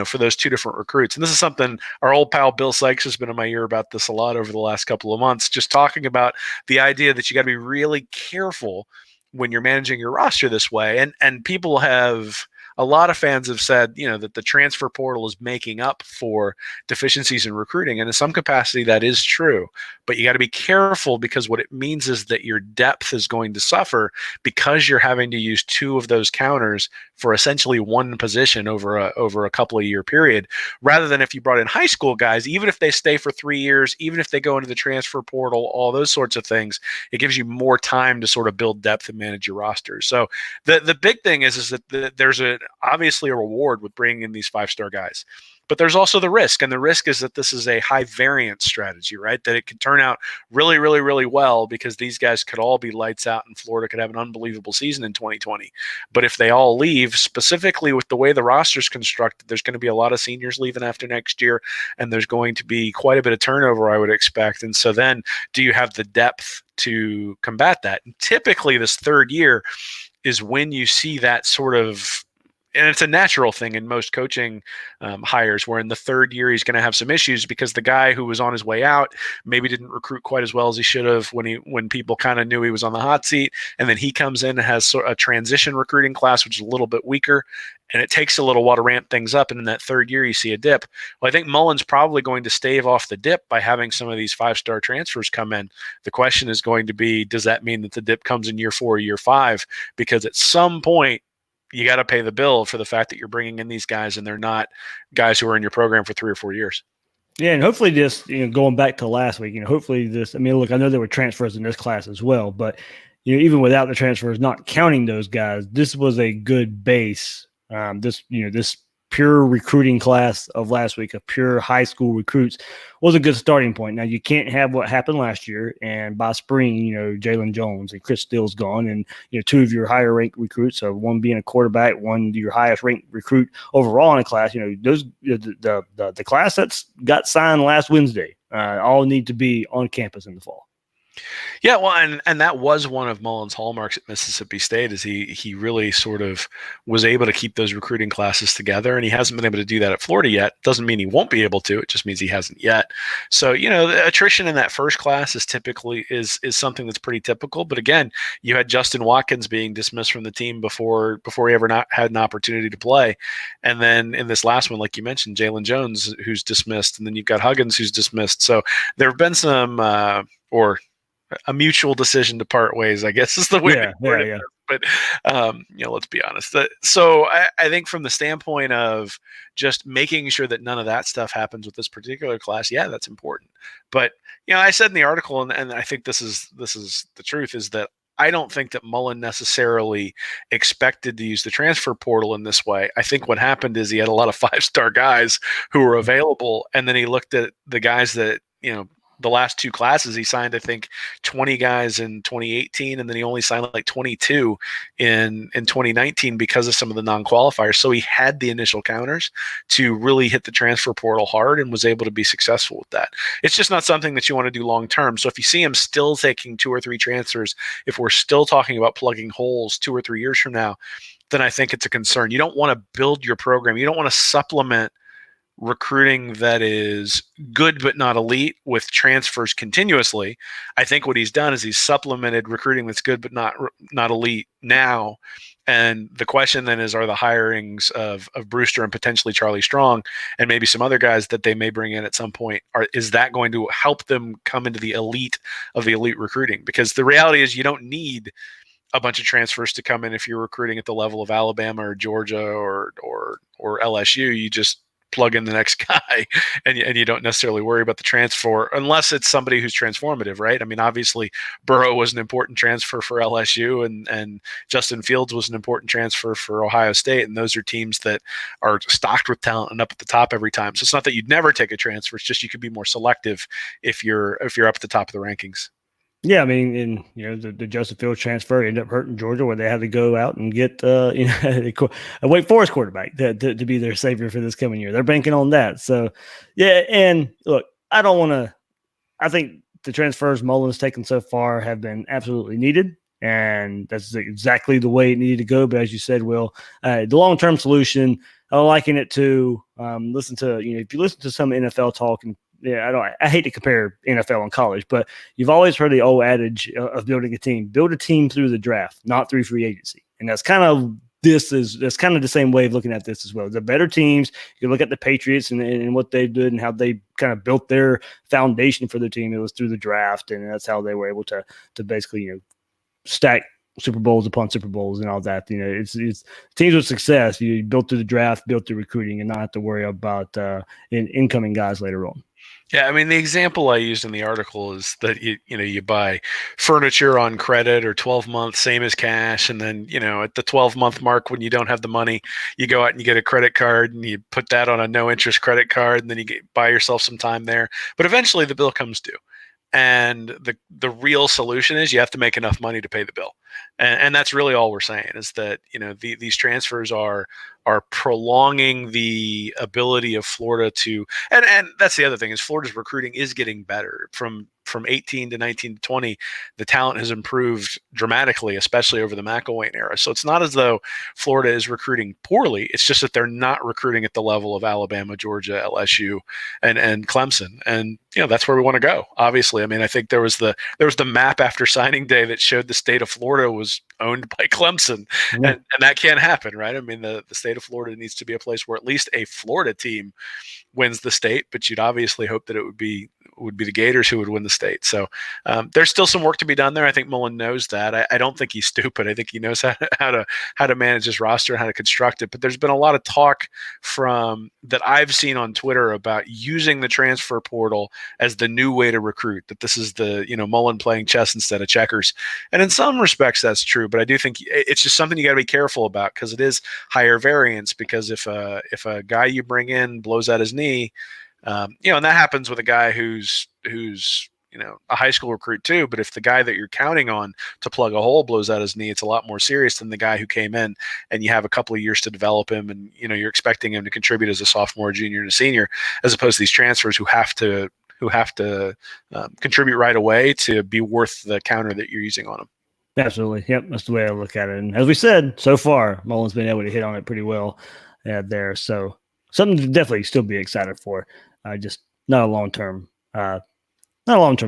for those 2 different recruits. And this is something our old pal Bill Sykes has been in my ear about this a lot over the last couple of months, just talking about the idea that you got to be really careful when you're managing your roster this way. And people have, a lot of fans have said, that the transfer portal is making up for deficiencies in recruiting. And in some capacity, that is true. But you got to be careful, because what it means is that your depth is going to suffer because you're having to use 2 of those counters for essentially one position over a couple of year period, rather than if you brought in high school guys, even if they stay for 3 years, even if they go into the transfer portal, all those sorts of things, it gives you more time to sort of build depth and manage your roster. So the big thing is that there's obviously a reward with bringing in these 5-star guys. But there's also the risk, and the risk is that this is a high variance strategy, right? That it could turn out really, really, really well, because these guys could all be lights out and Florida could have an unbelievable season in 2020. But if they all leave, specifically with the way the roster's constructed, there's going to be a lot of seniors leaving after next year, and there's going to be quite a bit of turnover, I would expect. And so then do you have the depth to combat that? And typically this 3rd year is when you see that sort of and it's a natural thing in most coaching hires, where in the third year he's going to have some issues because the guy who was on his way out maybe didn't recruit quite as well as he should have when people kind of knew he was on the hot seat, and then he comes in and has a transition recruiting class which is a little bit weaker, and it takes a little while to ramp things up, and in that third year you see a dip. Well, I think Mullen's probably going to stave off the dip by having some of these 5-star transfers come in. The question is going to be, does that mean that the dip comes in year 4 or year 5? Because at some point you got to pay the bill for the fact that you're bringing in these guys and they're not guys who are in your program for 3 or 4 years. Yeah, and hopefully just going back to last week, hopefully this. I mean, look, I know there were transfers in this class as well, but even without the transfers, not counting those guys, this was a good base. This pure recruiting class of last week of pure high school recruits was a good starting point. Now you can't have what happened last year, and by spring, Jalen Jones and Chris Steele's gone, and 2 of your higher ranked recruits, so one being a quarterback, one your highest ranked recruit overall in a class. Those the class that's got signed last Wednesday all need to be on campus in the fall. Yeah, well, and that was one of Mullen's hallmarks at Mississippi State, is he really sort of was able to keep those recruiting classes together, and he hasn't been able to do that at Florida yet. Doesn't mean he won't be able to. It just means he hasn't yet. So, the attrition in that first class is typically is something that's pretty typical. But again, you had Justin Watkins being dismissed from the team before he ever had an opportunity to play, and then in this last one, like you mentioned, Jalen Jones, who's dismissed, and then you've got Huggins, who's dismissed. So there have been some a mutual decision to part ways, I guess is the way to put it. But, let's be honest. So I think from the standpoint of just making sure that none of that stuff happens with this particular class, yeah, that's important. But, I said in the article, and I think this is the truth, is that I don't think that Mullen necessarily expected to use the transfer portal in this way. I think what happened is he had a lot of 5-star guys who were available, and then he looked at the guys that, the last 2 classes, he signed, I think, 20 guys in 2018, and then he only signed like 22 in 2019 because of some of the non-qualifiers. So he had the initial counters to really hit the transfer portal hard and was able to be successful with that. It's just not something that you want to do long term. So if you see him still taking 2 or 3 transfers, if we're still talking about plugging holes 2 or 3 years from now, then I think it's a concern. You don't want to build your program. You don't want to supplement recruiting that is good but not elite with transfers continuously. I think what he's done is he's supplemented recruiting that's good but not elite now. And the question then is, are the hirings of Brewster and potentially Charlie Strong and maybe some other guys that they may bring in at some point, is that going to help them come into the elite of the elite recruiting? Because the reality is you don't need a bunch of transfers to come in if you're recruiting at the level of Alabama or Georgia or LSU. You just plug in the next guy and you don't necessarily worry about the transfer unless it's somebody who's transformative, right? I mean, obviously Burrow was an important transfer for LSU and Justin Fields was an important transfer for Ohio State. And those are teams that are stocked with talent and up at the top every time. So it's not that you'd never take a transfer. It's just, you could be more selective if you're up at the top of the rankings. Yeah, I mean, and the Justin Fields transfer ended up hurting Georgia, where they had to go out and get a Wake Forest quarterback to be their savior for this coming year. They're banking on that. So, yeah, and look, I think the transfers Mullen's taken so far have been absolutely needed, and that's exactly the way it needed to go. But as you said, Will, the long-term solution, I liken it to if you listen to some NFL talk, and I hate to compare NFL and college, but you've always heard the old adage of building a team. Build a team through the draft, not through free agency. And that's kind of the same way of looking at this as well. The better teams, you look at the Patriots and what they did and how they kind of built their foundation for their team. It was through the draft, and that's how they were able to basically stack Super Bowls upon Super Bowls and all that. It's teams with success. You built through the draft, built through recruiting, and not have to worry about incoming guys later on. Yeah, I mean, the example I used in the article is that you buy furniture on credit or 12 months, same as cash, and then at the 12-month mark, when you don't have the money, you go out and you get a credit card and you put that on a no interest credit card, and then you buy yourself some time there. But eventually, the bill comes due, and the real solution is you have to make enough money to pay the bill, and that's really all we're saying, is that these transfers are prolonging the ability of Florida to, and that's the other thing, is Florida's recruiting is getting better from from 18 to 19 to 20, the talent has improved dramatically, especially over the McElwain era. So it's not as though Florida is recruiting poorly. It's just that they're not recruiting at the level of Alabama, Georgia, LSU, and Clemson. And that's where we want to go. Obviously, I mean, I think there was the map after signing day that showed the state of Florida was owned by Clemson, and that can't happen, right? I mean, the state of Florida needs to be a place where at least a Florida team wins the state, but you'd obviously hope that it would be the Gators who would win the state. So there's still some work to be done there. I think Mullen knows that. I don't think he's stupid. I think he knows how to manage his roster and how to construct it. But there's been a lot of talk that I've seen on Twitter about using the transfer portal as the new way to recruit. That this is the Mullen playing chess instead of checkers. And in some respects that's true, but I do think it's just something you got to be careful about because it is higher variance. Because if a guy you bring in blows out his knee. And that happens with a guy who's a high school recruit too. But if the guy that you're counting on to plug a hole blows out his knee, it's a lot more serious than the guy who came in and you have a couple of years to develop him, and you're expecting him to contribute as a sophomore, junior, and a senior, as opposed to these transfers who have to contribute right away to be worth the counter that you're using on them. Absolutely, yep, that's the way I look at it. And as we said, so far Mullen's been able to hit on it pretty well there. So something to definitely still be excited for. Just not a long-term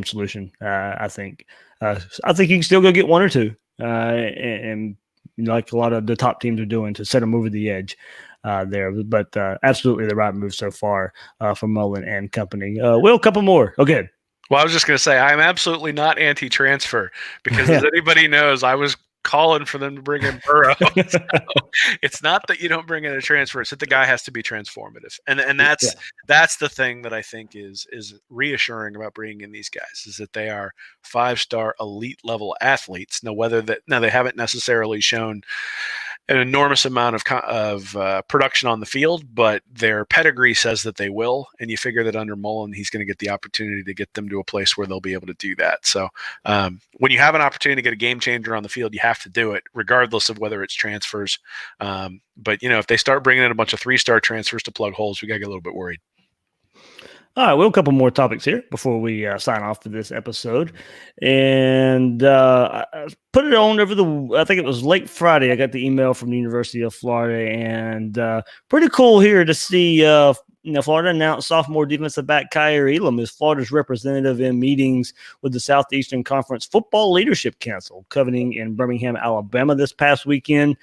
solution. I think you can still go get one or two, and like a lot of the top teams are doing to set them over the edge there. But absolutely the right move so far for Mullen and company. Will, a couple more. Okay. Well, I was just going to say I'm absolutely not anti-transfer because as anybody knows, I was calling for them to bring in Burrow. So it's not that you don't bring in a transfer; it's that the guy has to be transformative, and that's the thing that I think is reassuring about bringing in these guys is that they are 5-star elite level athletes. Now, they haven't necessarily shown an enormous amount of production on the field, but their pedigree says that they will, and you figure that under Mullen, he's going to get the opportunity to get them to a place where they'll be able to do that. So when you have an opportunity to get a game changer on the field, you have to do it, regardless of whether it's transfers. But if they start bringing in a bunch of 3-star transfers to plug holes, we got to get a little bit worried. All right, well, a couple more topics here before we sign off for this episode. And I put it on I think it was late Friday. I got the email from the University of Florida, and pretty cool here to see Florida announced sophomore defensive back Tyree Elam is Florida's representative in meetings with the Southeastern Conference Football Leadership Council, convening in Birmingham, Alabama this past weekend.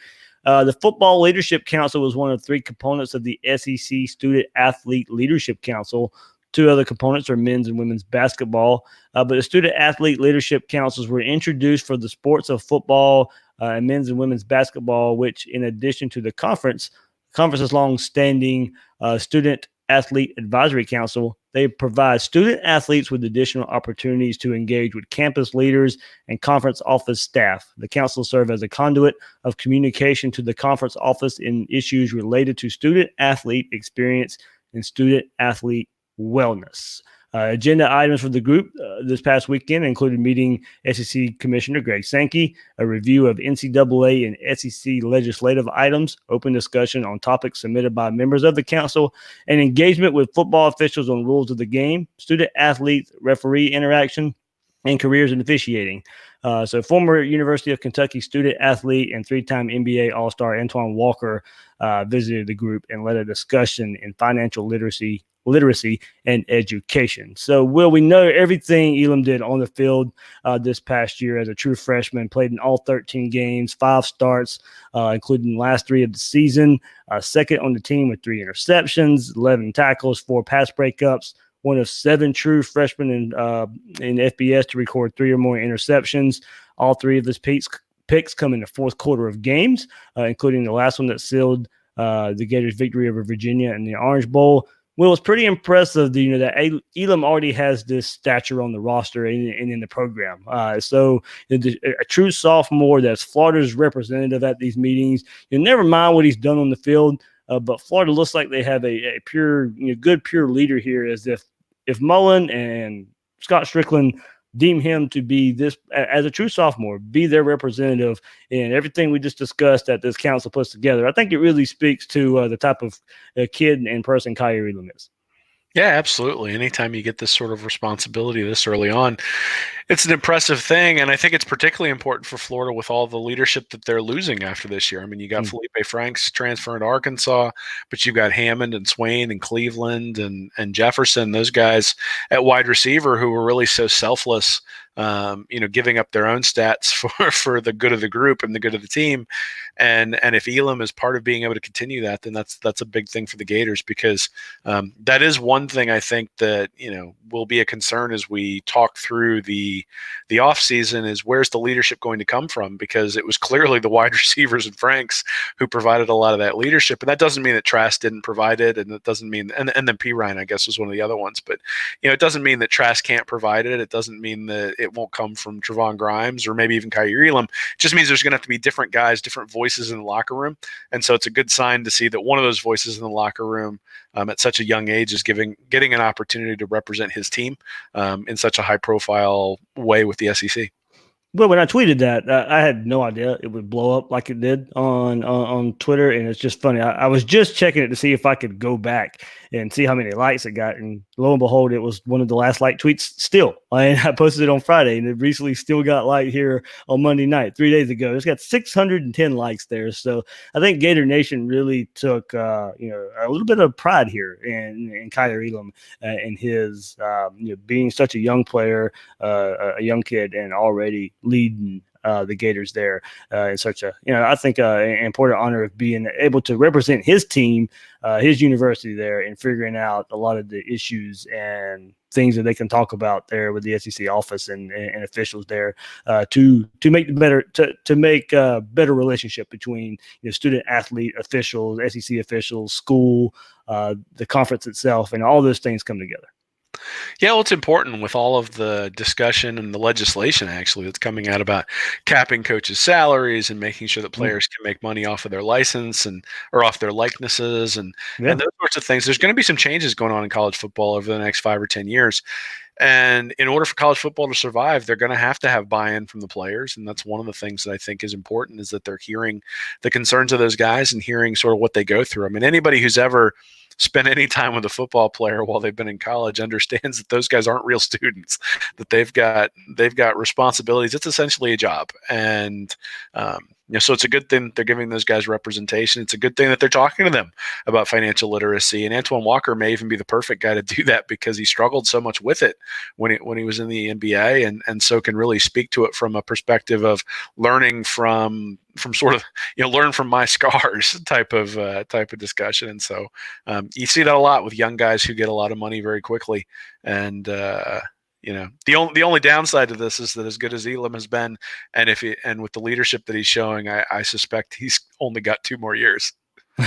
The Football Leadership Council was one of 3 components of the SEC Student Athlete Leadership Council. 2 other components are men's and women's basketball. But the Student Athlete Leadership Councils were introduced for the sports of football and men's and women's basketball, which, in addition to the conference's long-standing Student Athlete Advisory Council, they provide student athletes with additional opportunities to engage with campus leaders and conference office staff. The council serves as a conduit of communication to the conference office in issues related to student athlete experience and student athlete wellness. Agenda items for the group this past weekend included meeting SEC Commissioner Greg Sankey, a review of NCAA and SEC legislative items, open discussion on topics submitted by members of the council, and engagement with football officials on rules of the game, student athlete referee interaction, and careers in officiating. So former University of Kentucky student athlete and 3-time NBA All-Star Antoine Walker visited the group and led a discussion in financial literacy and education. So, Will, we know everything Elam did on the field this past year as a true freshman, played in all 13 games, 5 starts, including the last 3 of the season, second on the team with 3 interceptions, 11 tackles, 4 pass breakups, one of 7 true freshmen in FBS to record 3 or more interceptions. All 3 of his picks come in the fourth quarter of games, including the last one that sealed the Gators' victory over Virginia in the Orange Bowl. Well, it's pretty impressive that Elam already has this stature on the roster and in the program. So a true sophomore that's Florida's representative at these meetings. Never mind what he's done on the field, but Florida looks like they have a pure, good pure leader here. As if Mullen and Scott Strickland deem him to be this as a true sophomore, be their representative in everything we just discussed that this council puts together. I think it really speaks to the type of kid and person Tyree Elam is. Yeah, absolutely. Anytime you get this sort of responsibility this early on, it's an impressive thing. And I think it's particularly important for Florida with all the leadership that they're losing after this year. I mean, you got Mm. Felipe Franks transferring to Arkansas, but you've got Hammond and Swain and Cleveland and Jefferson, those guys at wide receiver who were really so selfless, giving up their own stats for the good of the group and the good of the team. And if Elam is part of being able to continue that, then that's a big thing for the Gators, because that is one thing I think that will be a concern as we talk through the off season, is where's the leadership going to come from? Because it was clearly the wide receivers and Franks who provided a lot of that leadership, and that doesn't mean that Trask didn't provide it, and it doesn't mean and then P Ryan I guess was one of the other ones, but it doesn't mean that Trask can't provide it. It doesn't mean that it won't come from Trevon Grimes or maybe even Tyree Elam. It just means there's going to have to be different guys, different voices in the locker room, and so it's a good sign to see that one of those voices in the locker room at such a young age is getting an opportunity to represent his team in such a high profile way with the SEC. Well, when I tweeted that, I had no idea it would blow up like it did on Twitter, and it's just funny. I was just checking it to see if I could go back and see how many likes it got, and lo and behold, it was one of the last like tweets still. And I posted it on Friday, and it recently still got liked here on Monday night, 3 days ago. It's got 610 likes there, so I think Gator Nation really took a little bit of pride here in Tyree Elam and his being such a young player, a young kid, and already leading the Gators there in such a, I think an important honor of being able to represent his team, his university there, and figuring out a lot of the issues and things that they can talk about there with the SEC office and officials there to make a better relationship between student athlete officials, SEC officials, school, the conference itself, and all those things come together. Yeah, well, it's important with all of the discussion and the legislation actually that's coming out about capping coaches' salaries and making sure that players can make money off of their license or off their likenesses and those sorts of things. There's going to be some changes going on in college football over the next 5 or 10 years. And in order for college football to survive, they're going to have buy-in from the players. And that's one of the things that I think is important, is that they're hearing the concerns of those guys and hearing sort of what they go through. I mean, anybody who's ever spent any time with a football player while they've been in college understands that those guys aren't real students, that they've got responsibilities. It's essentially a job. And, so it's a good thing they're giving those guys representation. It's a good thing that they're talking to them about financial literacy. And Antoine Walker may even be the perfect guy to do that, because he struggled so much with it when he was in the NBA, and so can really speak to it from a perspective of learning from sort of learn from my scars type of discussion. And so you see that a lot with young guys who get a lot of money very quickly. And the only downside to this is that, as good as Elam has been, and with the leadership that he's showing, I suspect he's only got 2 more years.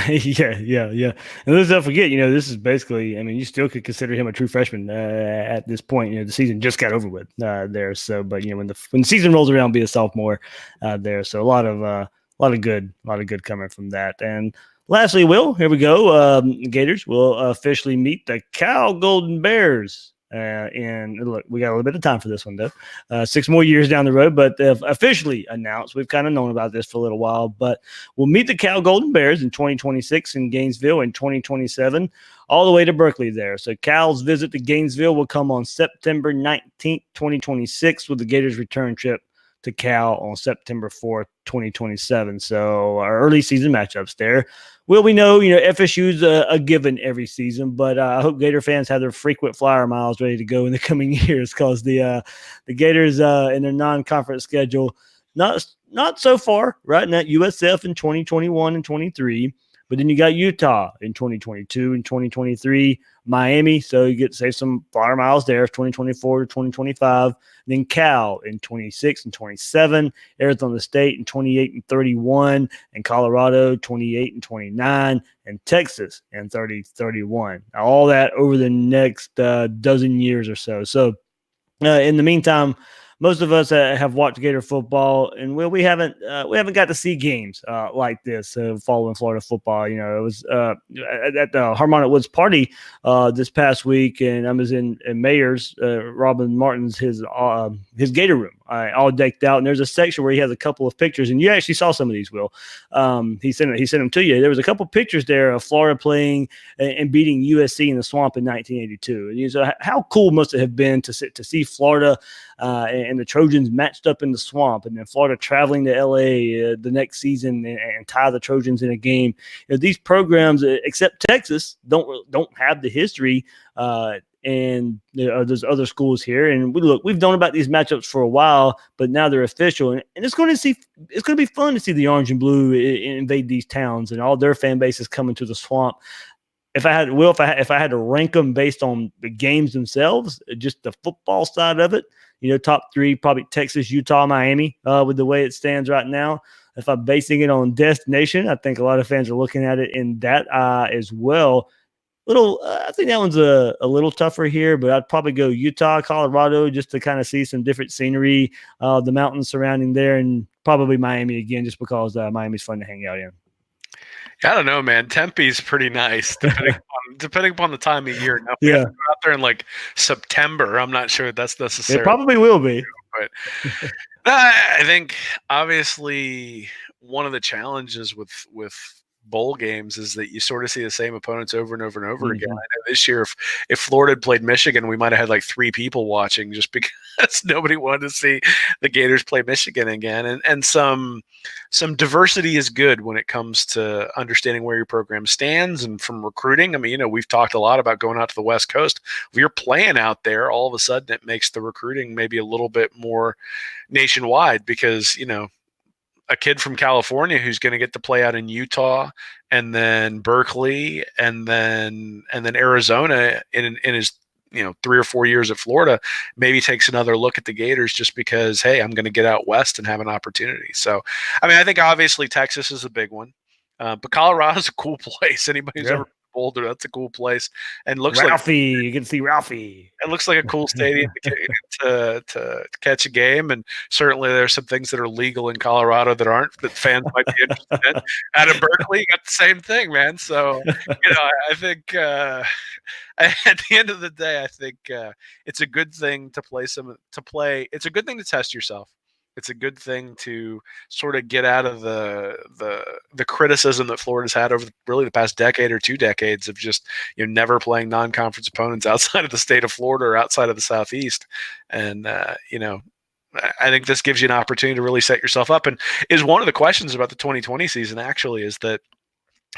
Yeah. And let's not forget, this is basically, I mean, you still could consider him a true freshman at this point. The season just got over with there. So, but when the season rolls around, be a sophomore there. So a lot of good coming from that. And lastly, here we go. Gators will officially meet the Cal Golden Bears. And look, we got a little bit of time for this one, though. 6 more years down the road, but officially announced. We've kind of known about this for a little while, but we'll meet the Cal Golden Bears in 2026 in Gainesville, in 2027, all the way to Berkeley there. So Cal's visit to Gainesville will come on September 19th, 2026, with the Gators' return trip to Cal on September 4th, 2027. So our early season matchups there. Well, we know, FSU's a given every season, but I hope Gator fans have their frequent flyer miles ready to go in the coming years, because the Gators in their non-conference schedule, not so far, right? In that USF in 2021 and 23, but then you got Utah in 2022 and 2023, Miami, so you get to save some flyer miles there, 2024 to 2025. Then Cal in 26 and 27, Arizona State in 28 and 31, and Colorado 28 and 29, and Texas in 30-31. Now, all that over the next dozen years or so. So in the meantime, most of us have watched Gator football, and we haven't got to see games like this following Florida football. It was at the Harmonic Woods party this past week, and I was in Mayer's, Robin Martin's his Gator room all decked out. And there's a section where he has a couple of pictures, and you actually saw some of these, Will. He sent them to you. There was a couple of pictures there of Florida playing and beating USC in the Swamp in 1982. And so how cool must it have been to see Florida and the Trojans matched up in the Swamp, and then Florida traveling to LA the next season and tie the Trojans in a game. These programs, except Texas, don't have the history. And there's other schools here, and we've known about these matchups for a while, but now they're official, and it's going to be fun to see the orange and blue invade these towns and all their fan bases coming to the Swamp. If I had to rank them based on the games themselves, just the football side of it, top three, probably Texas, Utah, Miami, with the way it stands right now. If I'm basing it on destination, I think a lot of fans are looking at it in that as well. I think that one's a little tougher here, but I'd probably go Utah, Colorado, just to kind of see some different scenery, the mountains surrounding there, and probably Miami again, just because Miami's fun to hang out in. I don't know, man. Tempe's pretty nice, depending upon the time of year. Now, if you have to go out there in like September, I'm not sure that's necessary. It probably will be. But I think obviously one of the challenges with bowl games is that you sort of see the same opponents over and over and over again. I know this year, if Florida had played Michigan, we might have had like 3 people watching just because nobody wanted to see the Gators play Michigan again. And some diversity is good when it comes to understanding where your program stands and from recruiting. I mean, we've talked a lot about going out to the West Coast. If you're playing out there, all of a sudden it makes the recruiting maybe a little bit more nationwide because, a kid from California who's going to get to play out in Utah and then Berkeley and then Arizona in his 3 or 4 years at Florida maybe takes another look at the Gators just because, hey, I'm going to get out west and have an opportunity. So, I mean, I think obviously Texas is a big one, but Colorado's a cool place. Anybody who's ever been to Boulder, that's a cool place, and looks Ralphie. You can see Ralphie. It looks like a cool stadium to catch a game, and certainly there's some things that are legal in Colorado that fans might be interested in. Out of Berkeley, you got the same thing, man. So I think at the end of the day, I think it's a good thing to play. It's a good thing to test yourself. It's a good thing to sort of get out of the criticism that Florida's had over really the past decade or 2 decades of just never playing non-conference opponents outside of the state of Florida or outside of the Southeast. And I think this gives you an opportunity to really set yourself up. And is one of the questions about the 2020 season actually is that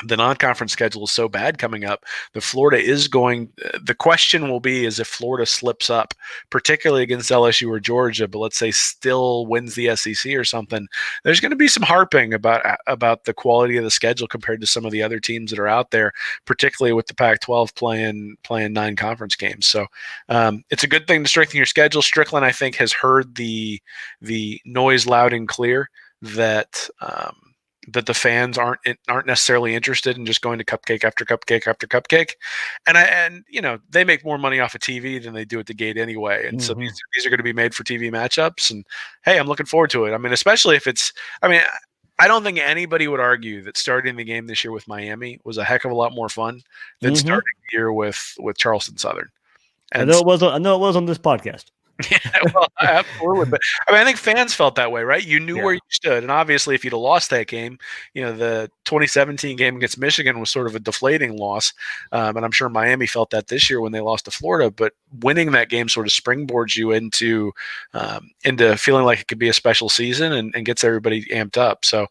the non-conference schedule is so bad coming up that Florida is the question will be is if Florida slips up, particularly against LSU or Georgia, but let's say still wins the SEC or something, there's going to be some harping about the quality of the schedule compared to some of the other teams that are out there, particularly with the Pac-12 playing 9 conference games. So it's a good thing to strengthen your schedule. Strickland, I think, has heard the noise loud and clear that that the fans aren't necessarily interested in just going to cupcake after cupcake after cupcake. And they make more money off of TV than they do at the gate anyway. And so these are going to be made for TV matchups. And hey, I'm looking forward to it. I mean, especially if I don't think anybody would argue that starting the game this year with Miami was a heck of a lot more fun than starting the year with Charleston Southern. And I know it was on this podcast. Yeah, well, absolutely. But I think fans felt that way, right? You knew where you stood. And obviously, if you'd have lost that game, the 2017 game against Michigan was sort of a deflating loss. And I'm sure Miami felt that this year when they lost to Florida. But winning that game sort of springboards you into feeling like it could be a special season and gets everybody amped up. So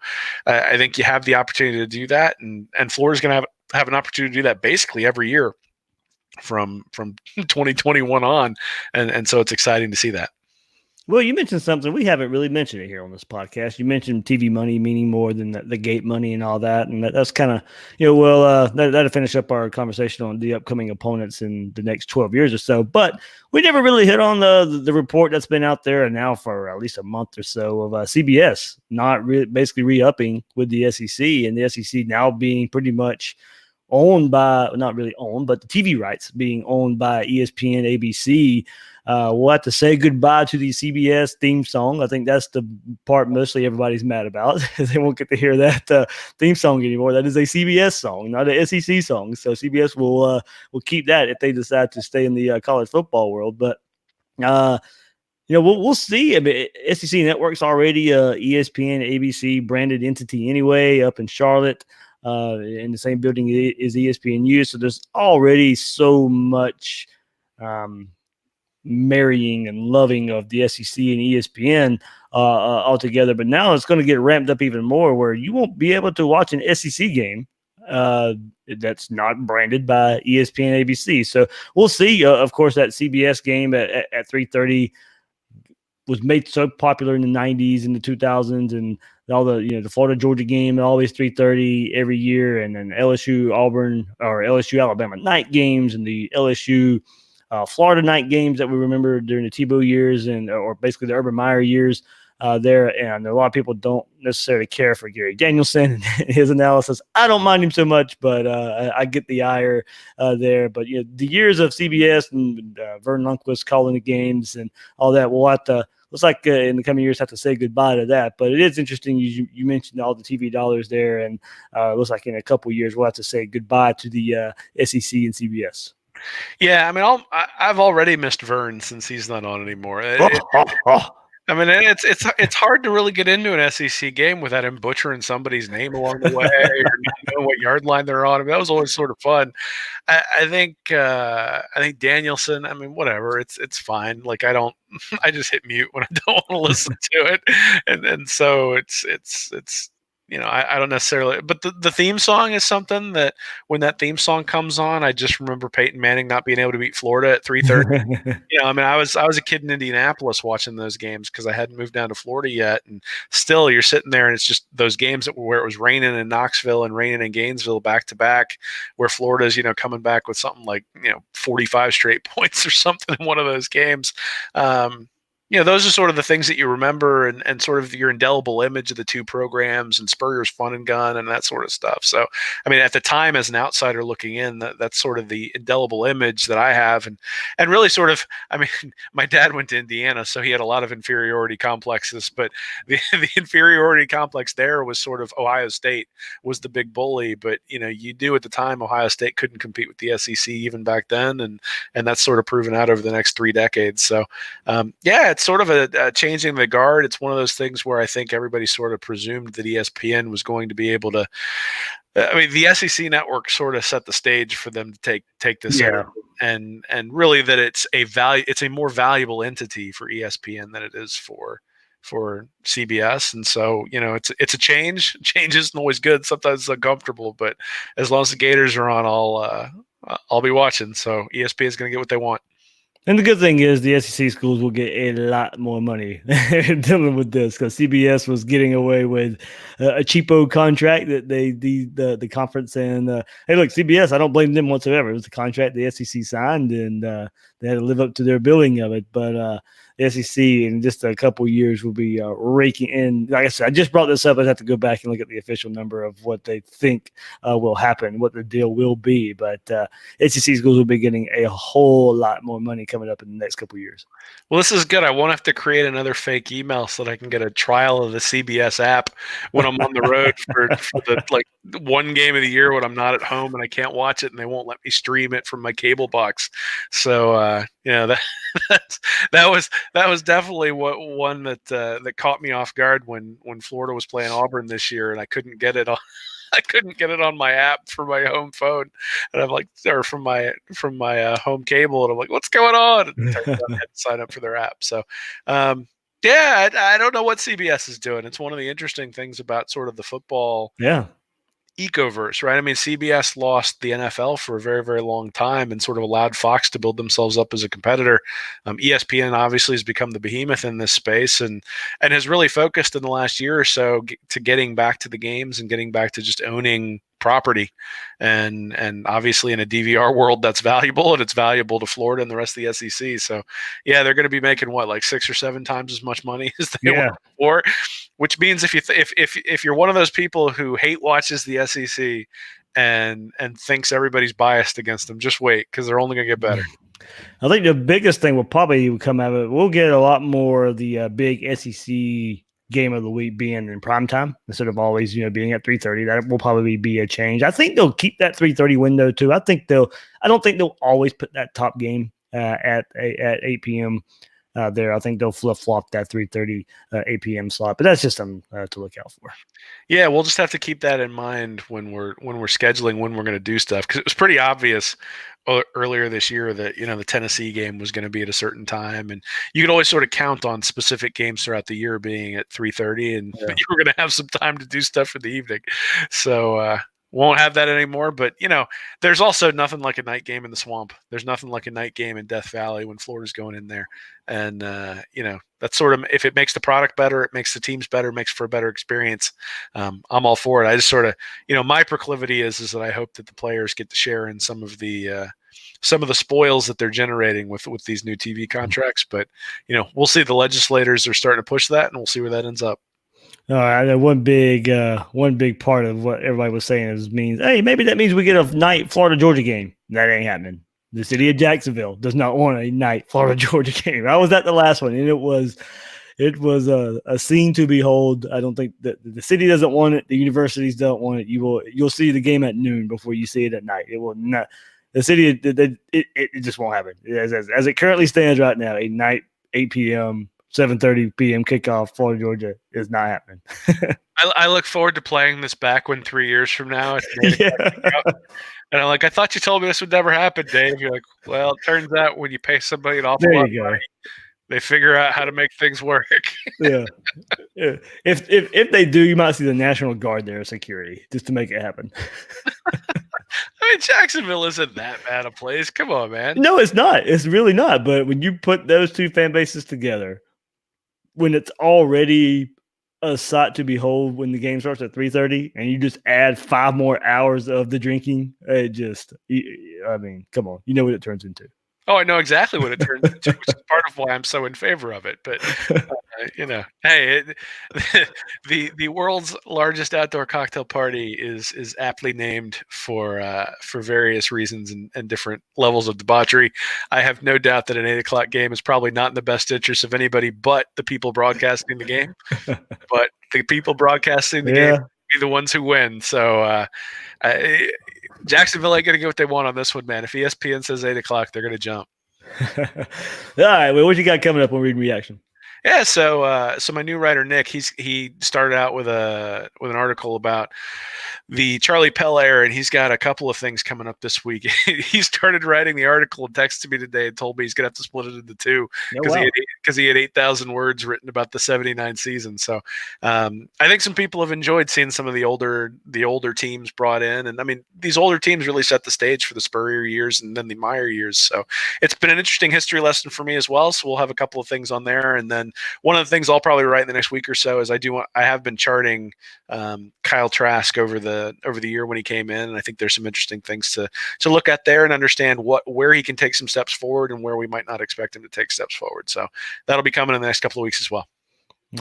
I think you have the opportunity to do that. And Florida's going to have an opportunity to do that basically every year from 2021 on, and so it's exciting to see that. Well, you mentioned something we haven't really mentioned it here on this podcast. You mentioned TV money meaning more than the gate money and all that, and that's kind of that'll finish up our conversation on the upcoming opponents in the next 12 years or so. But we never really hit on the report that's been out there now for at least a month or so of CBS basically re-upping with the SEC, and the SEC now being pretty much owned by, not really owned, but the TV rights being owned by ESPN, ABC. We'll have to say goodbye to the CBS theme song. I think that's the part mostly everybody's mad about. They won't get to hear that theme song anymore. That is a CBS song, not an SEC song. So CBS will keep that if they decide to stay in the college football world. But we'll see. I mean, SEC Network's already ESPN, ABC branded entity anyway up in Charlotte, in the same building as ESPNU. So there's already so much marrying and loving of the SEC and ESPN altogether. But now it's going to get ramped up even more, where you won't be able to watch an SEC game that's not branded by ESPN, ABC. So we'll see. Of course, that CBS game at 3:30 was made so popular in the 90s and the 2000s, and all the Florida Georgia game always 3:30 every year, and then LSU Auburn or LSU Alabama night games, and the LSU Florida night games that we remember during the Tebow years or basically the Urban Meyer years there. And a lot of people don't necessarily care for Gary Danielson and his analysis. I don't mind him so much, but I get the ire there. But the years of CBS and Vern Lundquist calling the games and all that, we'll have to. Looks like in the coming years have to say goodbye to that. But it is interesting. You mentioned all the TV dollars there, and looks like in a couple of years we'll have to say goodbye to the SEC and CBS. Yeah, I mean, I've already missed Vern since he's not on anymore. I mean, it's hard to really get into an SEC game without him butchering somebody's name along the way or not knowing what yard line they're on. I mean, that was always sort of fun. I think Danielson. I mean, whatever. It's fine. Like I just hit mute when I don't want to listen to it, and so it's. I don't necessarily, but the theme song is something that when that theme song comes on, I just remember Peyton Manning not being able to beat Florida at 3:30. I mean, I was a kid in Indianapolis watching those games because I hadn't moved down to Florida yet, and still you're sitting there and it's just those games where it was raining in Knoxville and raining in Gainesville back to back, where Florida's coming back with something like 45 straight points or something in one of those games. Those are sort of the things that you remember and sort of your indelible image of the two programs and Spurrier's fun and gun and that sort of stuff. So, I mean, at the time as an outsider looking in, that's sort of the indelible image that I have. And really sort of, I mean, my dad went to Indiana, so he had a lot of inferiority complexes, but the inferiority complex there was sort of Ohio State was the big bully. But, you do at the time, Ohio State couldn't compete with the SEC even back then. And that's sort of proven out over the next 3 decades. So, it's sort of a changing the guard. It's one of those things where I think everybody sort of presumed that ESPN was going to be able to. I mean, the SEC network sort of set the stage for them to take this over, and really that it's a more valuable entity for ESPN than it is for CBS. And so, it's a change. Change isn't always good. Sometimes it's uncomfortable, but as long as the Gators are on, I'll be watching. So ESPN is going to get what they want. And the good thing is the SEC schools will get a lot more money dealing with this, because CBS was getting away with a cheapo contract that the conference and hey, look, CBS, I don't blame them whatsoever. It was the contract the SEC signed, and they had to live up to their billing of it. But the SEC in just a couple of years will be raking in. Like I said, I just brought this up. I'd have to go back and look at the official number of what they think will happen, what the deal will be. But SEC schools will be getting a whole lot more money coming up in the next couple of years. Well, this is good. I won't have to create another fake email so that I can get a trial of the CBS app when I'm on the road for the one game of the year when I'm not at home and I can't watch it and they won't let me stream it from my cable box. So that was definitely one that caught me off guard when Florida was playing Auburn this year and I couldn't get it on. I couldn't get it on my app for my home phone, and I'm like, or from my home cable, and I'm like, what's going on? And it turns out I had to sign up for their app. So, I don't know what CBS is doing. It's one of the interesting things about sort of the football ecoverse, right? I mean, CBS lost the NFL for a very, very long time and sort of allowed Fox to build themselves up as a competitor. ESPN obviously has become the behemoth in this space and has really focused in the last year or so to getting back to the games and getting back to just owning property. And obviously in a DVR world, that's valuable, and it's valuable to Florida and the rest of the SEC. So, they're going to be making like 6 or 7 times as much money as they were before. Which means if you're one of those people who hate watches the SEC and thinks everybody's biased against them, just wait, because they're only going to get better. I think the biggest thing will probably come out of it. We'll get a lot more of the big SEC game of the week being in prime time instead of always being at 3:30. That will probably be a change. I think they'll keep that 3:30 window too. I don't think they'll always put that top game at 8 p.m. there. I think they'll flip-flop that 3:30 8 p.m. slot, but that's just something to look out for. Yeah, we'll just have to keep that in mind when we're scheduling when we're going to do stuff, because it was pretty obvious earlier this year that the Tennessee game was going to be at a certain time, and you could always sort of count on specific games throughout the year being at 3:30, and you were going to have some time to do stuff for the evening. So won't have that anymore. But there's also nothing like a night game in the Swamp. There's nothing like a night game in Death Valley when Florida's going in there, and that's sort of, if it makes the product better, it makes the teams better, makes for a better experience. I'm all for it. I just sort of, my proclivity is that I hope that the players get to share in some of the spoils that they're generating with these new TV contracts. But we'll see. The legislators are starting to push that, and we'll see where that ends up. All right, one big part of what everybody was saying means, hey, maybe that means we get a night Florida-Georgia game. That ain't happening. The city of Jacksonville does not want a night Florida-Georgia game. I was at the last one, and it was a scene to behold. I don't think that the city doesn't want it. The universities don't want it. You'll see the game at noon before you see it at night. It will not. The city, it just won't happen. As it currently stands right now, a night 8 p.m. 7:30 p.m. kickoff, Florida, Georgia is not happening. I look forward to playing this back when 3 years from now. And I'm like, I thought you told me this would never happen, Dave. You're like, well, it turns out when you pay somebody an awful lot of money, they figure out how to make things work. Yeah. If they do, you might see the National Guard there as security just to make it happen. I mean, Jacksonville isn't that bad a place. Come on, man. No, it's not. It's really not. But when you put those two fan bases together, when it's already a sight to behold when the game starts at 3:30, and you just add 5 more hours of the drinking, come on. You know what it turns into. Oh, I know exactly what it turns into, which is part of why I'm so in favor of it. But hey, the world's largest outdoor cocktail party is aptly named for various reasons and different levels of debauchery. I have no doubt that an 8 o'clock game is probably not in the best interest of anybody but the people broadcasting the game. But the people broadcasting the game will be the ones who win. So Jacksonville ain't going to get what they want on this one, man. If ESPN says 8 o'clock, they're going to jump. All right. Well, what you got coming up on Read Reaction? Yeah, so my new writer Nick, he started out with an article about the Charlie Pell era, and he's got a couple of things coming up this week. He started writing the article and texted me today and told me he's gonna have to split it into 2 because he had 8,000 words written about the '79 season. So I think some people have enjoyed seeing some of the older teams brought in, and I mean these older teams really set the stage for the Spurrier years and then the Meyer years. So it's been an interesting history lesson for me as well. So we'll have a couple of things on there, and then one of the things I'll probably write in the next week or so is I have been charting Kyle Trask over the year when he came in, and I think there's some interesting things to look at there and understand where he can take some steps forward and where we might not expect him to take steps forward. So that'll be coming in the next couple of weeks as well.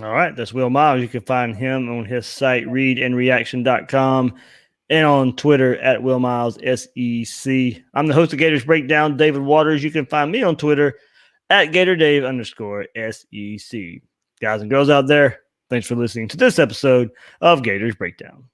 All right, that's Will Miles. You can find him on his site readandreaction.com and on Twitter at Will Miles SEC. I'm the host of Gators Breakdown, David Waters. You can find me on Twitter at GatorDave_SEC. Guys and girls out there, thanks for listening to this episode of Gators Breakdown.